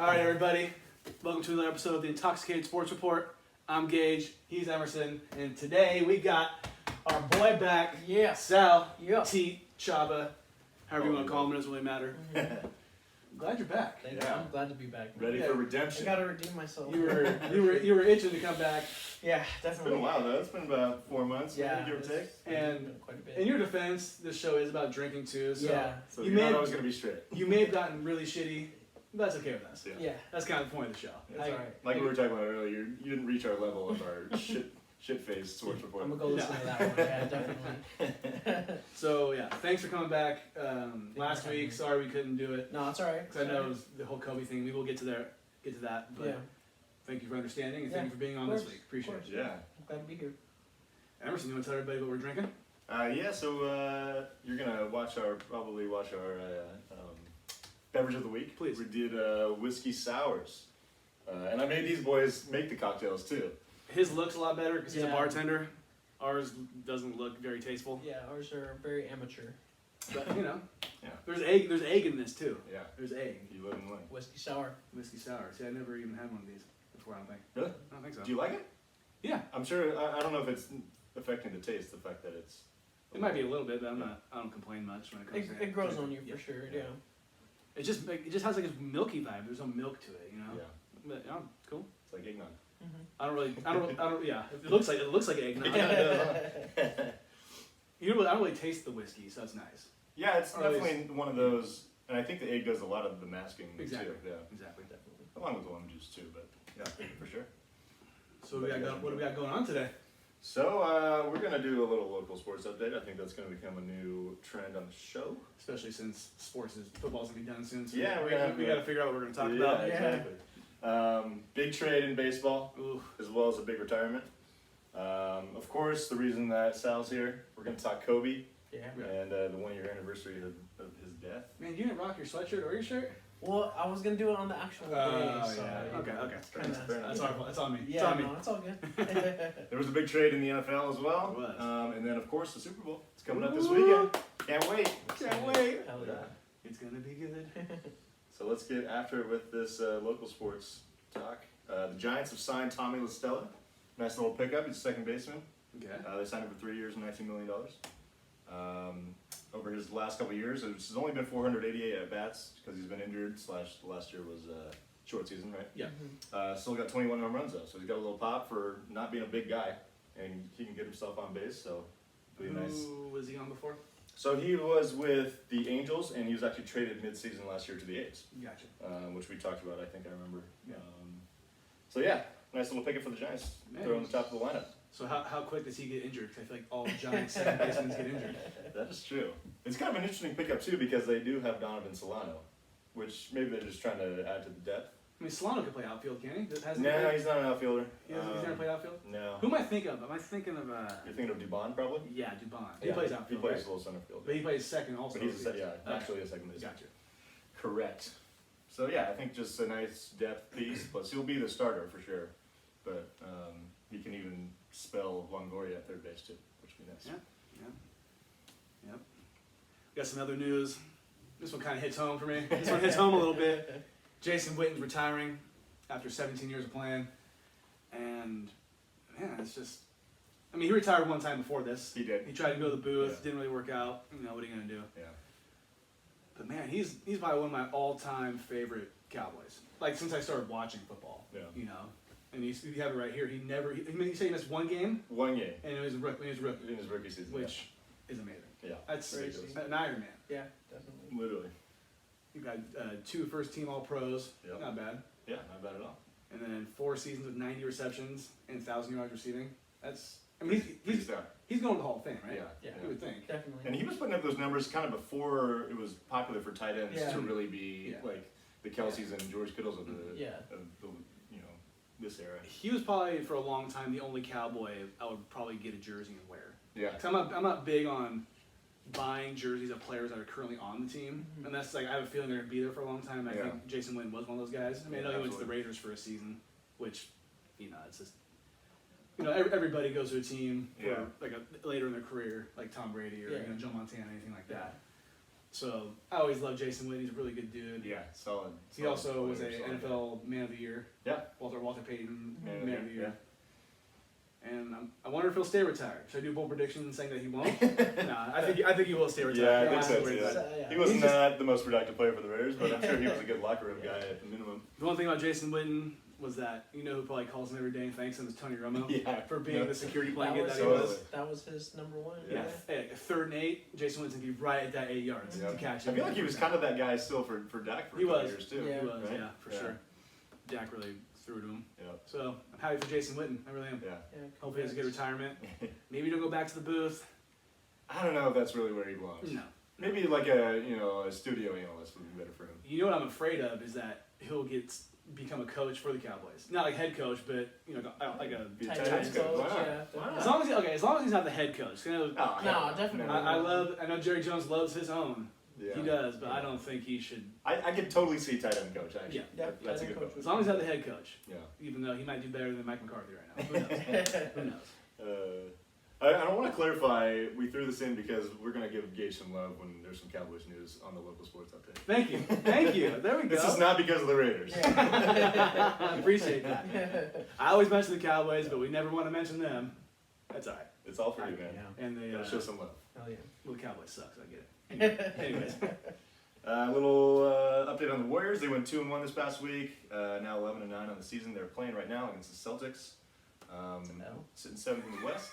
All right, everybody. Welcome to another episode of the Intoxicated Sports Report. I'm Gage. He's Emerson. And today we got our boy back. Yeah. Sal. Yeah. T. Chaba. However you want to call him. It doesn't really matter. I'm glad you're back. Thank you. Yeah. I'm glad to be back. Ready Yeah. for I redemption. gotta redeem myself. You were itching to come back. Yeah, It's definitely. been a while though. It's been about 4 months, Yeah, maybe, give or take. it's And been quite a bit. In your defense, this show is about drinking too. So Yeah. So You you're may- not always gonna be straight. you may have gotten really shitty, but that's okay with us. Yeah. Yeah, That's kind of the point of the show. It's that's like, alright. like we were talking about earlier, you didn't reach our level of our shit-faced sports report. I'm gonna go listen to that one. Yeah, definitely. So yeah, thanks for coming back. Last for week, having me. sorry we couldn't do it. No, it's alright. Because I know it was the whole Kobe thing. We will get to that. But Yeah, thank you for understanding and thank Yeah, you for being on of this course, week. Appreciate of it. Yeah. I'm glad to be here. Emerson, you want to tell everybody what we're drinking? So you're gonna probably watch our beverage of the week. Please. We did whiskey sours, and I made these boys make the cocktails too. His looks a lot better because he's a Yeah. bartender. Ours doesn't look very tasteful. Yeah, ours are very amateur. But you know, Yeah. there's egg in this too. Yeah. There's egg. You live and learn. Whiskey sour. Whiskey sour. See, I never even had one of these before. I don't think. Really? I don't think so. Do you like it? Yeah, I'm sure. I don't know if it's affecting the taste. The fact that it's. it might be a little bit, but I don't complain much when it comes to It grows on you Yeah. for sure. Yeah. Yeah. It just has like this milky vibe. There's no milk to it, you know. Yeah. But cool. It's like eggnog. I don't. Yeah, it looks like eggnog. I don't really taste the whiskey, so that's nice. Yeah, it's Or at definitely one of those, and I think the egg does a lot of the masking Exactly. too. Yeah, Exactly. Definitely. along with the lemon juice too, but yeah, for sure. So what do we got going on today? So we're gonna do a little local sports update. I think that's gonna become a new trend on the show. Especially since football's gonna be done soon. So Yeah, we we're got to figure out what we're gonna talk yeah, about. exactly. Big trade in baseball, Ooh, as well as a big retirement. Of course, the reason that Sal's here, we're gonna talk Kobe Yeah. and the 1-year anniversary of his death. man, you didn't rock your sweatshirt or your shirt? Well, I was gonna do it on the actual day. So yeah. Okay. Fair enough, fair enough. That's our fault. That's on me. It's Yeah, on me. no, it's all good. There was a big trade in the NFL as well. It was. And then, of course, the Super Bowl. It's coming up this Ooh. weekend. Can't wait. Can't wait. Hell Yeah. yeah. It's gonna be good. So let's get after it with this local sports talk. The Giants have signed Tommy La Stella. Nice little pickup. He's a second baseman. Okay. They signed him for 3 years and $19 million. Over his last couple of years, it's only been 488 at-bats because he's been injured, / last year was short season, right? Yeah. Still got 21 home runs, though, so he's got a little pop for not being a big guy, and he can get himself on base, so it'll be nice. Who was he on before? So he was with the Angels, and he was actually traded mid-season last year to the A's, Gotcha. which we talked about, I think I remember. Yeah. So yeah, nice little pickup for the Giants. Man. Throw on the top of the lineup. So how quick does he get injured? 'Cause I feel like all Giants second basemen get injured. That is true. It's kind of an interesting pickup too because they do have Donovan Solano, which maybe they're just trying to add to the depth. I mean, Solano could play outfield, can he? Hasn't he No, played? he's not an outfielder. He's never played outfield? No. Who am I thinking of? Am I thinking of, You're thinking of Dubon probably? yeah, Dubon. He Yeah, plays He outfield, plays right? a little center field. But he plays second also. But he's Okay. actually a second baseman. Gotcha. Correct. So yeah, I think just a nice depth piece. Plus he'll be the starter for sure. But he can even spell Longoria at third base too, which would be nice. Yeah. Yep. We got some other news. This one kind of hits home for me. This one hits home a little bit. Jason Witten's retiring after 17 years of playing. And, man, it's just... I mean, he retired one time before this. He did. He tried to go to the booth. Yeah. Didn't really work out. You know, what are you going to do? Yeah. But, man, he's probably one of my all-time favorite Cowboys. Like, since I started watching football. Yeah. You know? And you have it right here. He said he missed one game, One game and it was rookie, in his rookie season. which is amazing. yeah. That's Ridiculous. an Iron Man. Yeah, definitely. Literally. You got 2 first-team All-Pros, Yep. not bad, Yeah, not bad at all. and then 4 seasons with 90 receptions and 1,000 yards receiving. That's, I mean, he's down. going to the Hall of Fame, right? Yeah. Yeah. You would think. Definitely. And he was putting up those numbers kind of before it was popular for tight ends Yeah. to really be Yeah. like the Kelseys and George Kittles of the, Yeah. of the this era. He was probably for a long time the only Cowboy I would probably get a jersey and wear. Yeah. 'Cause I'm not big on buying jerseys of players that are currently on the team, Mhm. and that's like I have a feeling they're gonna be there for a long time. I Yeah. think Jason Witten was one of those guys. I mean, I know Yeah, he went to the absolutely. Raiders for a season, which, you know, it's just, you know, everybody goes to a team for Yeah. like later in their career, like Tom Brady or Yeah. Joe Montana, anything like that. So I always loved Jason Witten. He's a really good dude. Yeah, solid. He also was a player, solid NFL Man of the Year. Yeah. Walter Payton Man Man of of the the Year, Year. And I wonder if he'll stay retired. Should I do a bold prediction saying that he won't? Nah, I think he will stay retired. Yeah, I think That's so the way too. it's- Yeah. He was He's just- not the most productive player for the Raiders, but I'm sure he was a good locker room guy at the minimum. The one thing about Jason Witten was that who probably calls him every day and thanks him is Tony Romo Yeah. for being Yeah. the security That blanket was, that he totally. was. that was his number one. Yeah. Hey, 3rd and 8, Jason Witten's gonna be right at that 8 yards Yeah. to catch I him. feel like he was kind of that guy still for Dak for He a couple was. years too. Yeah. He was, Right? yeah, for Yeah. sure. Dak really threw to him. Yeah. So I'm happy for Jason Witten. I really am. Yeah. Yeah, Hopefully he has a good congrats. retirement. Maybe he'll go back to the booth. I don't know if that's really where he belongs. No. Maybe like a studio analyst would be better for him. You know what I'm afraid of is that he'll become a coach for the Cowboys. Not like head coach, but like a Be a Tight tight end end coach. Why coach, not? yeah. Why as not? long as he's not the head coach. You know, Oh, No, hell definitely. I know Jerry Jones loves his own. Yeah. He does, but I don't think he should. I could totally see tight end coach actually. Yeah. Yeah, That's a tight good end one. As long as he's not the head coach, Yeah. even though he might do better than Mike McCarthy right now. Who knows? Who knows? I want to clarify. We threw this in because we're gonna give Gage some love when there's some Cowboys news on the local sports update. Thank you. Thank you. There we go. This is not because of the Raiders. I appreciate that. I always mention the Cowboys, but we never want to mention them. That's all right. It's all for you, man. Yeah. And they, Gotta show some love. Hell yeah. well, the Cowboys sucks. I get it. Anyways, A little update on the Warriors. They went 2-1 this past week. Now 11-9 on the season. They're playing right now against the Celtics. L. Sitting 7th in the West.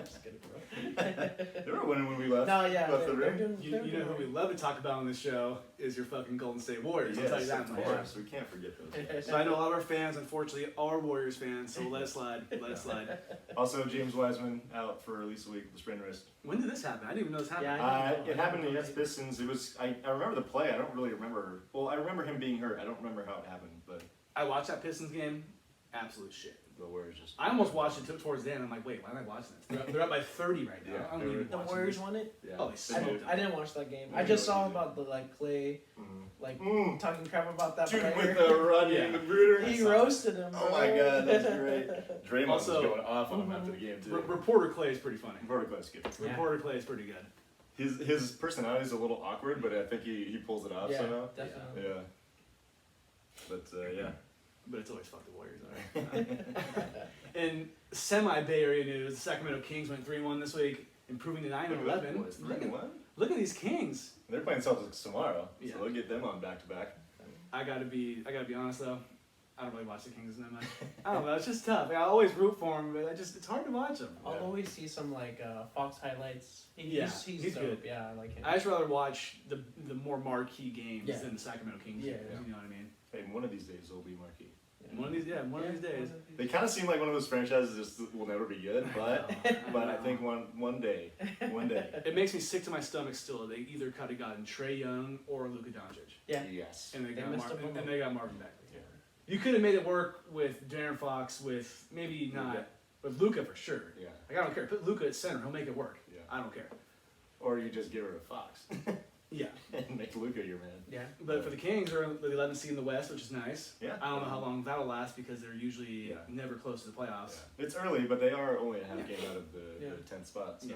Just kidding, bro. They were winning when we left. No, yeah. Left the they're ring. doing- you they're know doing who we love to talk about on this show is your fucking Golden State Warriors. I'll tell you Yes, that of much. course. We can't forget those. alright. So I know a lot of our fans, unfortunately, are Warriors fans. So let it slide. Let it slide. Also, James Wiseman out for at least a week with a sprained wrist. When did this happen? I didn't even know this happened. Yeah, I It happened against Pistons. It was I remember the play. I don't really remember. Well, I remember him being hurt. I don't remember how it happened, but I watched that Pistons game. Absolute shit. the Warriors just. I almost watched it towards the end. I'm like, wait, why am I watching this? They're up by 30 right now. Yeah, I don't they were- even The watch Warriors this. won it. Yeah. Oh, they I smoked didn't, them. I didn't watch that game. I I just know saw you did. about the Clay Mhm. talking crap about that Dude player. with the Rodney Yeah. McGruder. He roasted him. Oh bro. my god, that's great. Draymond Also- was going off on him after the game too. Reporter Clay is pretty funny. Vertical's good. Yeah. Reporter Clay is pretty good. His personality is a little awkward, but I think he pulls it off Yeah, somehow. definitely. Yeah. But yeah. But it's always fuck the Warriors. All right. In semi-Bay Area news, the Sacramento Kings went 3-1 this week, improving to 9-11. Look at these Kings. They're playing Celtics tomorrow, Yeah. so they'll get them on back to back. I gotta be honest though. I don't really watch the Kings that much. I don't know. It's just tough. I always root for them, but it's hard to watch them. I'll always see some like Fox highlights. Yeah, He's he's dope. good. Yeah, I like him. I just rather watch the more marquee games Yeah. than the Sacramento Kings. Yeah. games, You know what I mean? Hey, one of these days they'll be marquee. One of these days. They kind of seem like one of those franchises that will never be good, but I think one day. It makes me sick to my stomach still. They either could have gotten Trey Young or Luka Doncic, Yeah. Yes. and they They got missed up on and them. they got Marvin Bagley. Yeah. You could have made it work with Darren Fox, with maybe not, Luka. with Luka for sure. Yeah. Like I don't care. Put Luka at center. He'll make it work. Yeah. I don't care. Or you just get rid of Fox Yeah. and make Luka your man. Yeah. But for the Kings, they're the 11th seed in the West, which is nice. Yeah. I don't know how long that'll last because they're usually Yeah. never close to the playoffs. Yeah. It's early, but they are only a half game out of the Yeah. 10th spot. So. Yeah.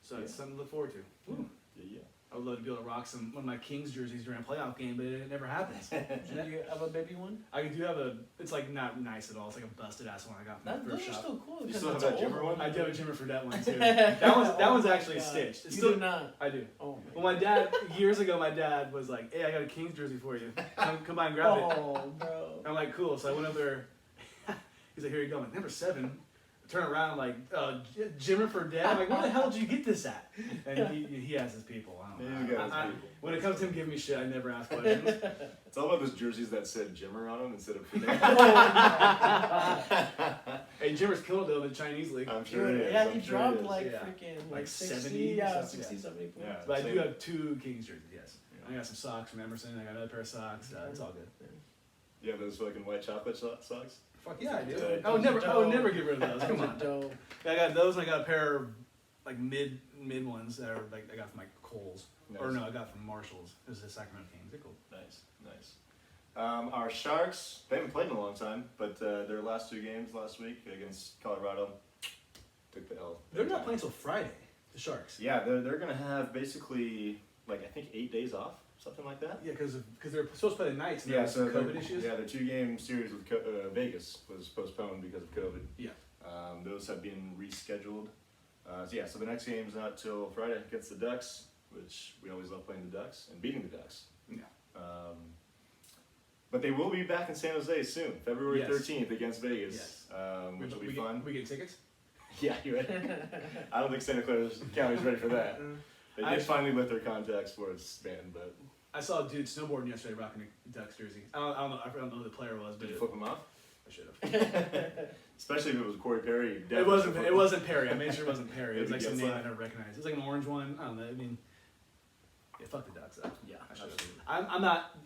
So it's Yeah. something to look forward to. Ooh. Yeah. I would love to be able to rock one of my Kings jerseys during a playoff game, but it never happens. Do you have a baby one? I do have it's like not nice at all. It's like a busted ass one I got from the Those first are shop. still cool. You because still it's have that an Jimmer old one? I do have a Jimmer Fredette one too. that That one's actually stitched. It's You still do not. I do. Oh Well, my dad years ago, my dad was like, "Hey, I got a Kings jersey for you. Come by and grab it." Oh, bro. I'm like, "Cool." So I went up there. He's like, "Here you go." I'm like, number 7. I turn around, like, Jimmer Fredette. I'm like, "Where the hell did you get this at?" And he has his people. I don't know. He's got his I- people. when it comes to him giving me shit, I never ask questions. It's all about those jerseys that said Jimmer on them instead of Hey, Jimmer's killing it though in the Chinese league. I'm sure it is. Yeah, I'm he sure dropped it is. like Yeah. freaking Like 60, 70, yeah, something, 60, yeah. 70 points. Yeah. But I do Same. have 2 Kings jerseys. Yes, Yeah. I got some socks from Emerson. I got another pair of socks. It's all good. You have those fucking white chocolate socks? Fuck yeah, I do. Those I would never dope. get rid of those. Come Those are on. dope. I got those, and I got a pair of like mid ones that are like I got from like Kohl's, or Nice. no, I got from Marshalls. It was the Sacramento Kings. They're cool. Nice. Our Sharks, they haven't played in a long time, but their last 2 games last week against Colorado took the L. They're not playing till Friday. The Sharks. Yeah, they're going to have basically like I think 8 days off, something like that. Yeah, because they're supposed to play the nights. And Yeah, there so was COVID issues. Yeah, the 2-game series with Vegas was postponed because of COVID. Yeah. Those have been rescheduled. So the next game's not till Friday against the Ducks, which we always love playing the Ducks and beating the Ducks. Yeah. But they will be back in San Jose soon, February Yes. 13th against Vegas, Yes. which will be we fun. Get, we get tickets. Yeah, you're right. I don't think Santa Clara County's ready for that. They did finally lift their contact sports ban, but I saw a dude snowboarding yesterday rocking a Ducks jersey. I don't know who the player was, but did you flip them off? I should have. Especially if it was Corey Perry. It wasn't Perry. I made sure it wasn't Perry. It was Maybe like some get name I slapped. never recognized. It was like an orange one. I don't know. I mean, yeah, fuck the Ducks. Yeah, I should've. absolutely. I'm not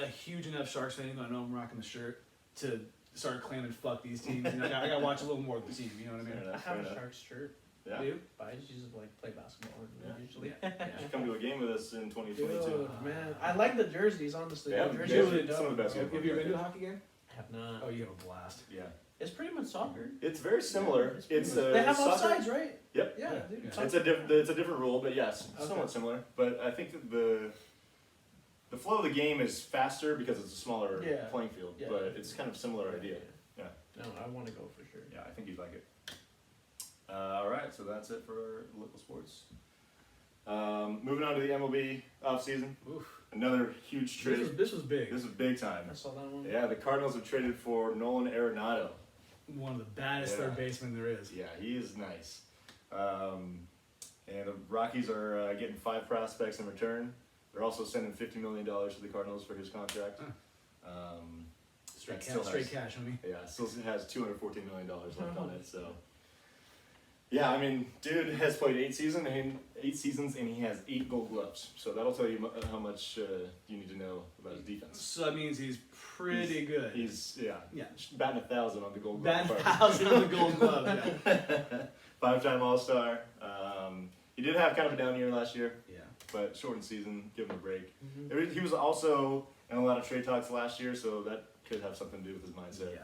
a huge enough Sharks fan, even though I know I'm rocking the shirt, to start claiming fuck these teams. You know, I gotta watch a little more of the team. You know what I mean? Fair I enough, have fair a enough. Sharks shirt, Yeah. Do you? but I just use it to like play basketball Yeah. usually. Yeah. You should come to a game with us in 2022. Dude, man, I like the jerseys. Honestly, Yeah, the yeah, jerseys are some dope. of the best. Have you ever been to a hockey game? I have not. Oh, you have a blast. Yeah. It's pretty much soccer. It's very similar. It's They have soccer. offsides, right? Yep. Yeah, Yeah, dude. yeah. soccer. It's a different rule, but yes, Okay. somewhat similar. But I think that the flow of the game is faster because it's a smaller Yeah. playing field. Yeah. But it's kind of similar idea. Yeah. No, I want to go for sure. Yeah, I think you'd like it. All right, so that's it for local sports. Moving on to the MLB offseason. Oof. Another huge trade. This was big. This is big time. I saw that one. Yeah, the Cardinals have traded for Nolan Arenado. One of the baddest Yeah. third basemen there is. Yeah, he is nice. And the Rockies are getting 5 prospects in return. They're also sending $50 million to the Cardinals for his contract. Straight, That still straight has- cash, homie. Yeah, still has $214 million left on it. So, yeah, I mean, dude has played 8 seasons and he has 8 Gold Gloves. So that'll tell you how much you need to know about his defense. So that means he's pretty good. He's Yeah. batting 1,000 on the Gold Glove. Bat department. 1,000 on the Gold Glove. Yeah. 5-time All-Star. He did have kind of a down year last year, Yeah. but shortened season, give him a break. Mhm. He was also in a lot of trade talks last year, so that could have something to do with his mindset. Yeah.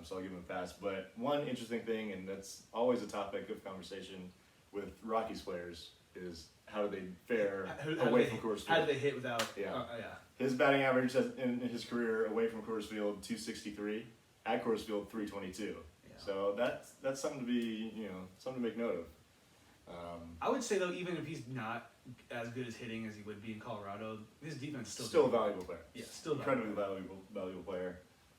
So I'll give him a pass. But one interesting thing, and that's always a topic of conversation with Rockies players, is how do they fare How away do from they- Coors How Field. do they hit without? Yeah. Yeah. His batting average in his career away from Coors Field, 263. At Coors Field, 322. Yeah. So that's something to be, something to make note of. I would say though, even if he's not as good as hitting as he would be in Colorado, his defense is Still a good. valuable player. Yeah, still Incredibly valuable player.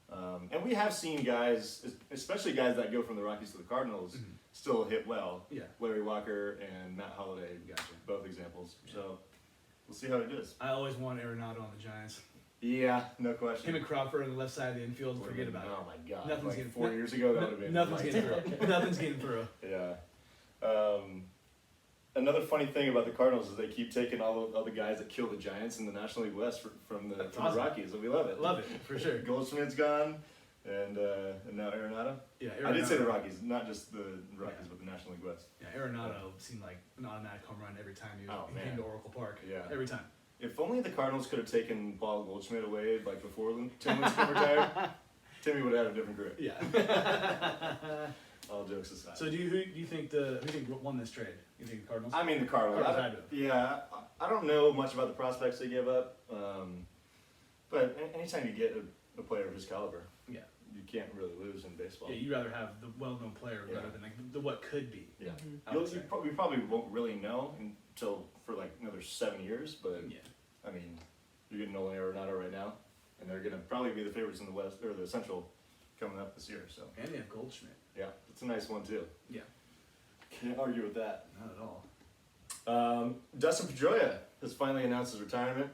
And we have seen guys, especially guys that go from the Rockies to the Cardinals, Mhm. still hit well. Yeah. Larry Walker and Matt Holliday, Gotcha. both examples. Yeah. So we'll see how he does. I always want Arenado on the Giants. Yeah, no question. Him and Crawford on the left side of the infield. Forget about Oh my God! Nothing's like getting- 4 years ago, that would have it. been Nothing's lights getting out. through. Nothing's getting through. Yeah. Another funny thing about the Cardinals is they keep taking all the guys that kill the Giants in the National League West from the awesome. Rockies, and we love it. Love it for sure. Goldschmidt's gone, and now Arenado. Yeah. I did say the Arenado- Rockies, not just the Rockies, Yeah. but the National League West. Yeah, Arenado seemed like an automatic home run every time he Oh, came man. to Oracle Park. Yeah. Every time. If only the Cardinals could have taken Paul Goldschmidt away like before Tim Lincecum retired, Timmy would have had a different grip. Yeah. All jokes aside. So who do you think won this trade? You think the Cardinals? I mean, the Cardinals. Cardinals had to. Yeah, I don't know much about the prospects they give up, but anytime you get a player of his caliber, Yeah. you can't really lose in baseball. Yeah, you'd rather have the well-known player Yeah. rather than like the what could be. Yeah. Mhm. I would say. We probably won't really know until for like another 7 years, but Yeah. I mean, you're getting Nolan Arenado right now, and they're gonna probably be the favorites in the West or the Central coming up this year. So And they have Goldschmidt. yeah, it's a nice one too. Yeah. Can't argue with that. Not at all. Dustin Pedroia has finally announced his retirement.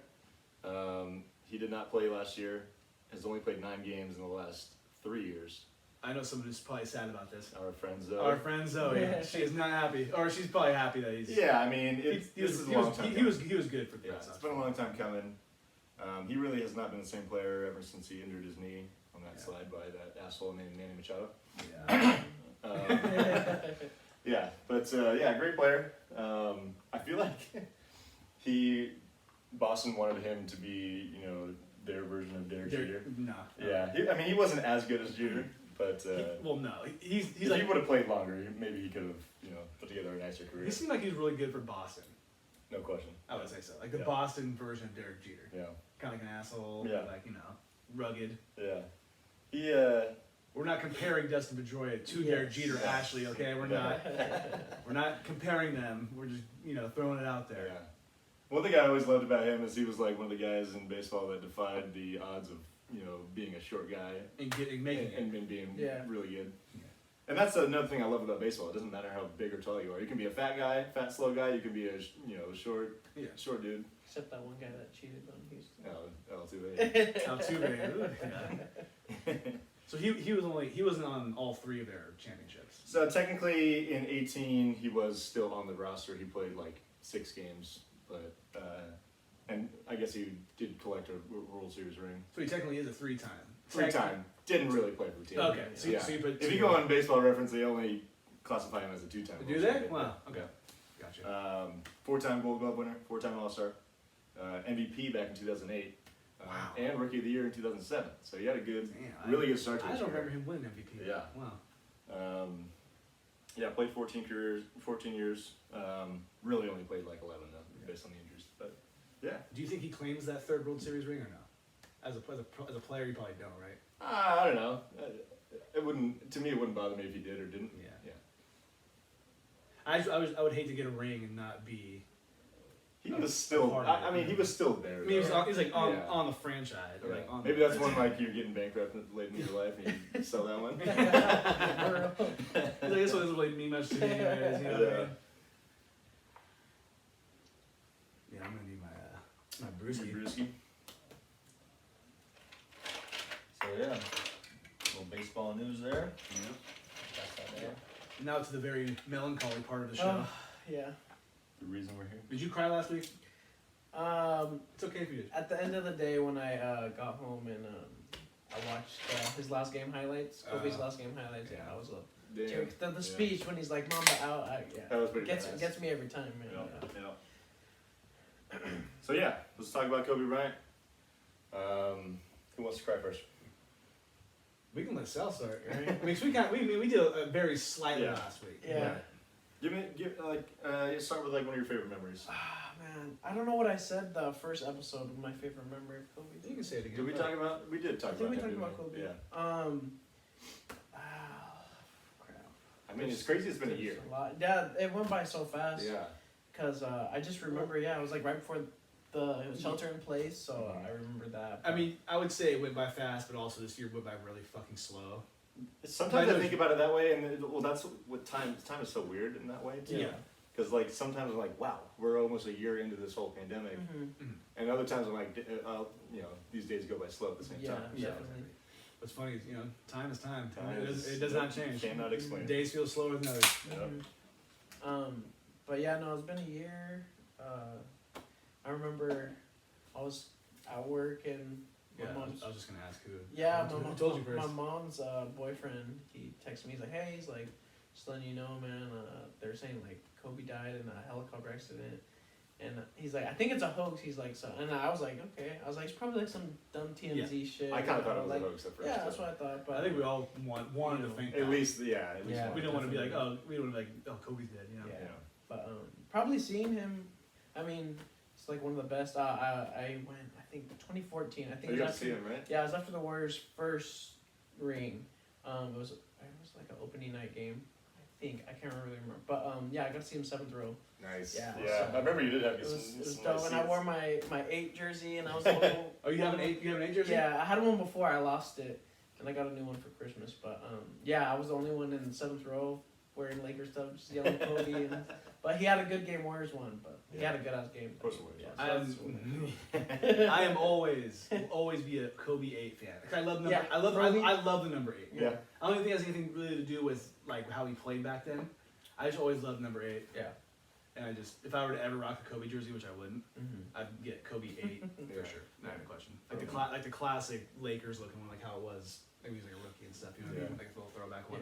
He did not play last year. Has only played 9 games in the last 3 years. I know someone who's probably sad about this. Our friend Zoe. Our friend Zoe. She is not happy, or she's probably happy that he's. Yeah, I mean, He, this was, is a he, long was, time. he was good for the Yeah, Red Sox. it's been a long time coming. He really has not been the same player ever since he injured his knee on that Yeah. slide by that asshole named Manny Machado. Yeah. Yeah, but yeah, great player. I feel like Boston wanted him to be, their version of Derek Jeter. No. Yeah, I mean, he wasn't as good as Jeter, but Well, no. He's if like he would have played longer, maybe he could have, put together a nicer career. he seemed like he was really good for Boston. No question. I would say so. Like the Yeah. Boston version of Derek Jeter. Yeah. Kind of like an asshole, Yeah. but like, rugged. Yeah. He, We're not comparing Dustin Pedroia to Yes. Derek Jeter, Ashley, okay? We're Yeah. not. We're not comparing them. We're just, throwing it out there. yeah. One thing I always loved about him is he was like one of the guys in baseball that defied the odds of, being a short guy And making it. and being Yeah. really good. Yeah. And that's another thing I love about baseball. It doesn't matter how big or tall you are. You can be a fat guy, slow guy. You can be a short dude. Except that one guy that cheated on Houston. Altuve. Altuve. Yeah. So he wasn't on all three of their championships. So technically, in 18, he was still on the roster. He played like 6 games, but and I guess he did collect a World Series ring. So he technically is a 3-time. 3-time. Didn't really play for the team. Okay, so yeah. you put If two. you go on Baseball Reference, they only classify him as a 2-time. Do World they? Champion. Wow. Okay. Yeah. Gotcha. 4-time Gold Glove winner, 4-time All-Star, MVP back in 2008, Wow. and Rookie of the Year in 2007. So he had a good, Damn, really good start to I his don't career. remember him winning MVP. Yeah. Wow. Yeah, played 14 years. Really only played like 11 though, based on the injuries. But yeah, Do you think he claims that third World Series ring or no? As a player, you probably don't, right? I don't know. It wouldn't. To me, it wouldn't bother me if he did or didn't. Yeah. Yeah. I would hate to get a ring and not be. He was still. Part of it. I mean, he was still there. I mean, though. he's like Yeah. on the franchise. Or Yeah. like on Maybe the, that's one like you're getting bankrupt late in your life and you sell that one. He's like, this one doesn't really mean much to me, anyways. You know what I mean? Yeah, I'm gonna need my brewski. Brewski. So yeah, little baseball news there. Yeah. That's that there. Now to the very melancholy part of the show. Oh, yeah. The reason we're here. Did you cry last week? It's okay if you did. At the end of the day, when I got home and I watched his last game highlights, Kobe's last game highlights, yeah, I was a Damn. the speech when he's like "Mamba out," That was pretty gets badass. gets me every time, man. Yeah. Yeah. Yeah. So yeah, let's talk about Kobe Bryant. Who wants to cry first? We can let Sal start, right? I mean, 'cause we did a very slightly Yeah. last week. Yeah. Start with like one of your favorite memories. Ah, man, I don't know what I said the first episode of my favorite memory of Kobe. You can say it again. Did we talk about? We did talk I think about. we him, talked didn't about Kobe. Yeah. Crap. I mean, it's crazy. It's been a There's year. a lot. Yeah, it went by so fast. Yeah. Cause I just remember, it was like right before the shelter in place, so I remember that. I mean, I would say it went by fast, but also this year went by really fucking slow. Sometimes But I think about it that way, and that's what time. Time is so weird in that way too. Yeah. Because like sometimes I'm like, wow, we're almost a year into this whole pandemic, and other times I'm like, these days go by slow at the same Yeah, time. Yeah. definitely. What's funny is, time is time. Time It does not change. Cannot explain. Days feel slower than others. Yep. But yeah, no, it's been a year. I remember I was at work and my Yeah, mom's. I was just gonna ask who. Yeah, who my mom told you first. My mom's boyfriend. He texted me. He's like, "Hey, he's like, just letting you know, man. They're saying like Kobe died in a helicopter accident." And he's like, "I think it's a hoax." He's like, "So," and I was like, "Okay." I was like, "It's probably like some dumb TMZ shit." I kind of thought it was like, a hoax at first. yeah, too. that's what I thought. But I think we all wanted to think At that. least, yeah. At least Yeah. one. We don't want to be like, Definitely. we don't want to be like, Kobe's dead. Yeah. Yeah. But probably seeing him, I mean, it's like one of the best. I went, I think 2014. I think You it got was to see after, him, right? yeah, it was after the Warriors' first ring. It was like an opening night game. I think I can't really remember, but yeah, I got to see him 7th row. Nice. Yeah, Yeah. so- I remember you did have It was some dope, nice and I seats. wore my 8 jersey, and I was a little. Oh, you have an 8 jersey? Yeah, I had one before. I lost it, and I got a new one for Christmas. But yeah, I was the only one in the 7th row wearing Lakers stuff, just yelling Kobe. But he had a good game. Warriors won, but he had a good ass game. Of course the Warriors Yeah, won. so that's- I am always will always be a Kobe 8 fan. 'Cause I love number. Yeah, I love Kobe. I love the number 8. Yeah. I don't think it has anything really to do with like how he played back then. I just always loved number 8. Yeah. And I just, if I were to ever rock a Kobe jersey, which I wouldn't, Mhm. I'd get Kobe 8 Yeah. for sure. Not even a question. Like the classic Lakers looking one, like how it was. Maybe he was like a rookie and stuff. You know what I mean? Like a little throwback one.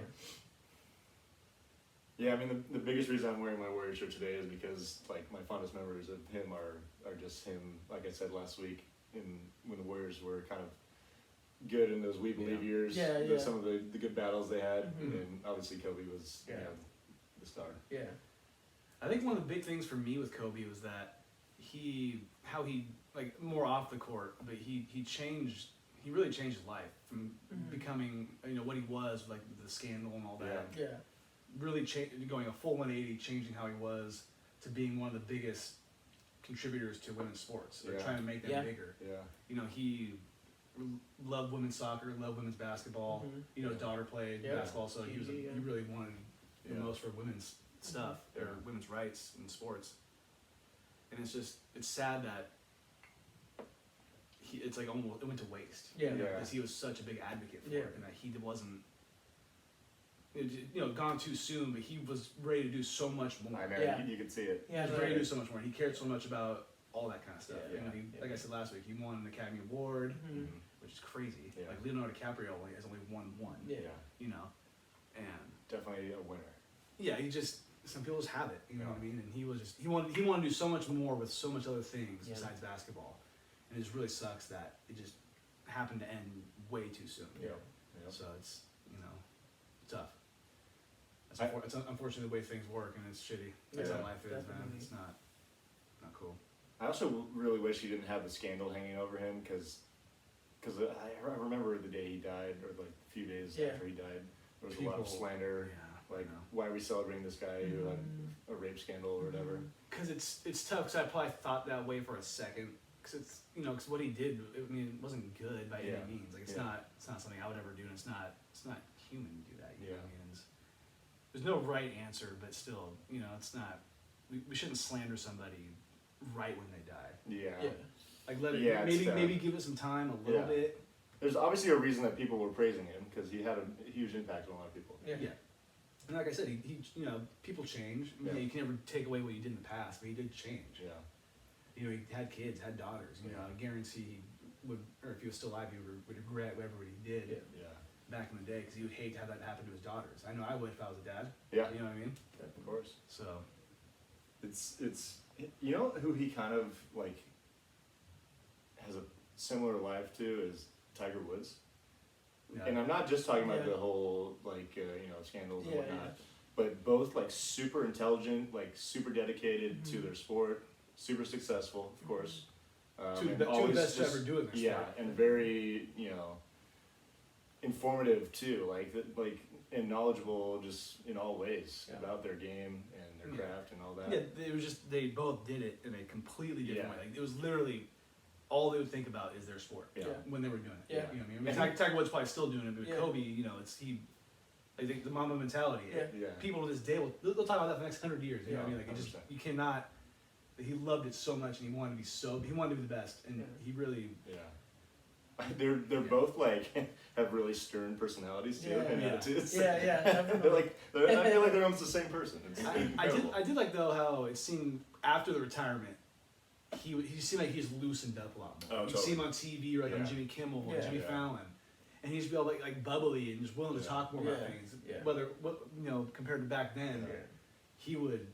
Yeah, I mean the biggest reason I'm wearing my Warriors shirt today is because like my fondest memories of him are just him. Like I said last week, when the Warriors were kind of good in those We Believe years. Yeah, yeah. Some of the good battles they had, Mhm. and obviously Kobe was Yeah. the star. Yeah. I think one of the big things for me with Kobe was that how he like more off the court, but he really changed his life from becoming what he was like the scandal and all that. Yeah. Yeah. Really going a full 180, changing how he was to being one of the biggest contributors to women's sports, or Yeah. trying to make them Yeah. bigger. Yeah. He loved women's soccer, loved women's basketball. His daughter played Yeah. basketball, so he really wanted the Yeah. most for women's stuff or women's rights in sports. And it's sad that it's like almost it went to waste. Yeah. Because he was such a big advocate for Yeah. it, and that he wasn't. Gone too soon, but he was ready to do so much more. I know, Yeah. you could see it. He was ready to do so much more. He cared so much about all that kind of stuff. Yeah. Like I said last week, he won an Academy Award, Mhm. which is crazy. Yeah. Like Leonardo DiCaprio has only won one. Yeah. And Definitely a winner. yeah, some people just have it. You know Yeah. what I mean? And he wanted to do so much more with so much other things Yeah. besides basketball, and it just really sucks that it just happened to end way too soon. Yeah. So it's tough. I- It's unfortunately the way things work, and it's shitty. That's Yeah. how life is, man. Definitely. It's not cool. I also really wish he didn't have the scandal hanging over him because I remember the day he died, or like a few days Yeah. after he died, there was a lot of People- slander. Yeah. Like, why are we celebrating this guy who had Mhm. a rape scandal or whatever? Because it's tough. Because I probably thought that way for a second. Because because what he did, it wasn't good by Yeah. any means. Like it's Yeah. not something I would ever do, and it's not human to do that. You know Yeah. what I mean? There's no right answer, but still, it's not. We shouldn't slander somebody right when they die. Yeah. Yeah. Like let it Yeah, it's maybe give it some time, a little Yeah. bit. There's obviously a reason that people were praising him because he had a huge impact on a lot of people. Yeah. Yeah. And like I said, he people change. Yeah. You can never take away what he did in the past, but he did change. Yeah. He had kids, had daughters. Yeah. I guarantee he would, or if he was still alive, he would regret whatever he did Yeah. back in the day, because he would hate to have that happen to his daughters. I know I would if I was a dad. Yeah. You know what I mean? Of course. So It's who he kind of like has a similar life to is Tiger Woods. yeah. And I'm not just talking about Yeah. the whole like scandals and Yeah, whatnot, yeah. but both like super intelligent, like super dedicated to Mhm. their sport, super successful, of course. two and of the always best to just- ever do it in their Yeah, sport. and very informative too, and knowledgeable just in all ways Yeah. about their game and their Yeah. craft and all that. Yeah, it was just they both did it in a completely different Yeah. way. Like it was literally all they would think about is their sport Yeah. Yeah. when they were doing it. Yeah. You know what I mean? Tiger Woods probably still doing it, but Yeah. Kobe, I think the Mamba mentality. Yeah. Yeah. People to this day they'll talk about that for the next 100 years. You know what I Yeah, mean? Like 100%. you cannot. He loved it so much, and he wanted to be the best, and Yeah. he really. Yeah. They're both like have really stern personalities too Yeah. and Yeah. attitudes. Yeah, they're like I feel like they're almost the same person. It's incredible. I did like though how it seemed after the retirement, he seemed like he's loosened up a lot more. Oh, You totally. see him on TV or like on Yeah. Jimmy Kimmel or Yeah. Jimmy Yeah. Fallon, and he's real like bubbly and just willing to Yeah. talk more about Yeah. things. Yeah. Whether compared to back then, Yeah. he would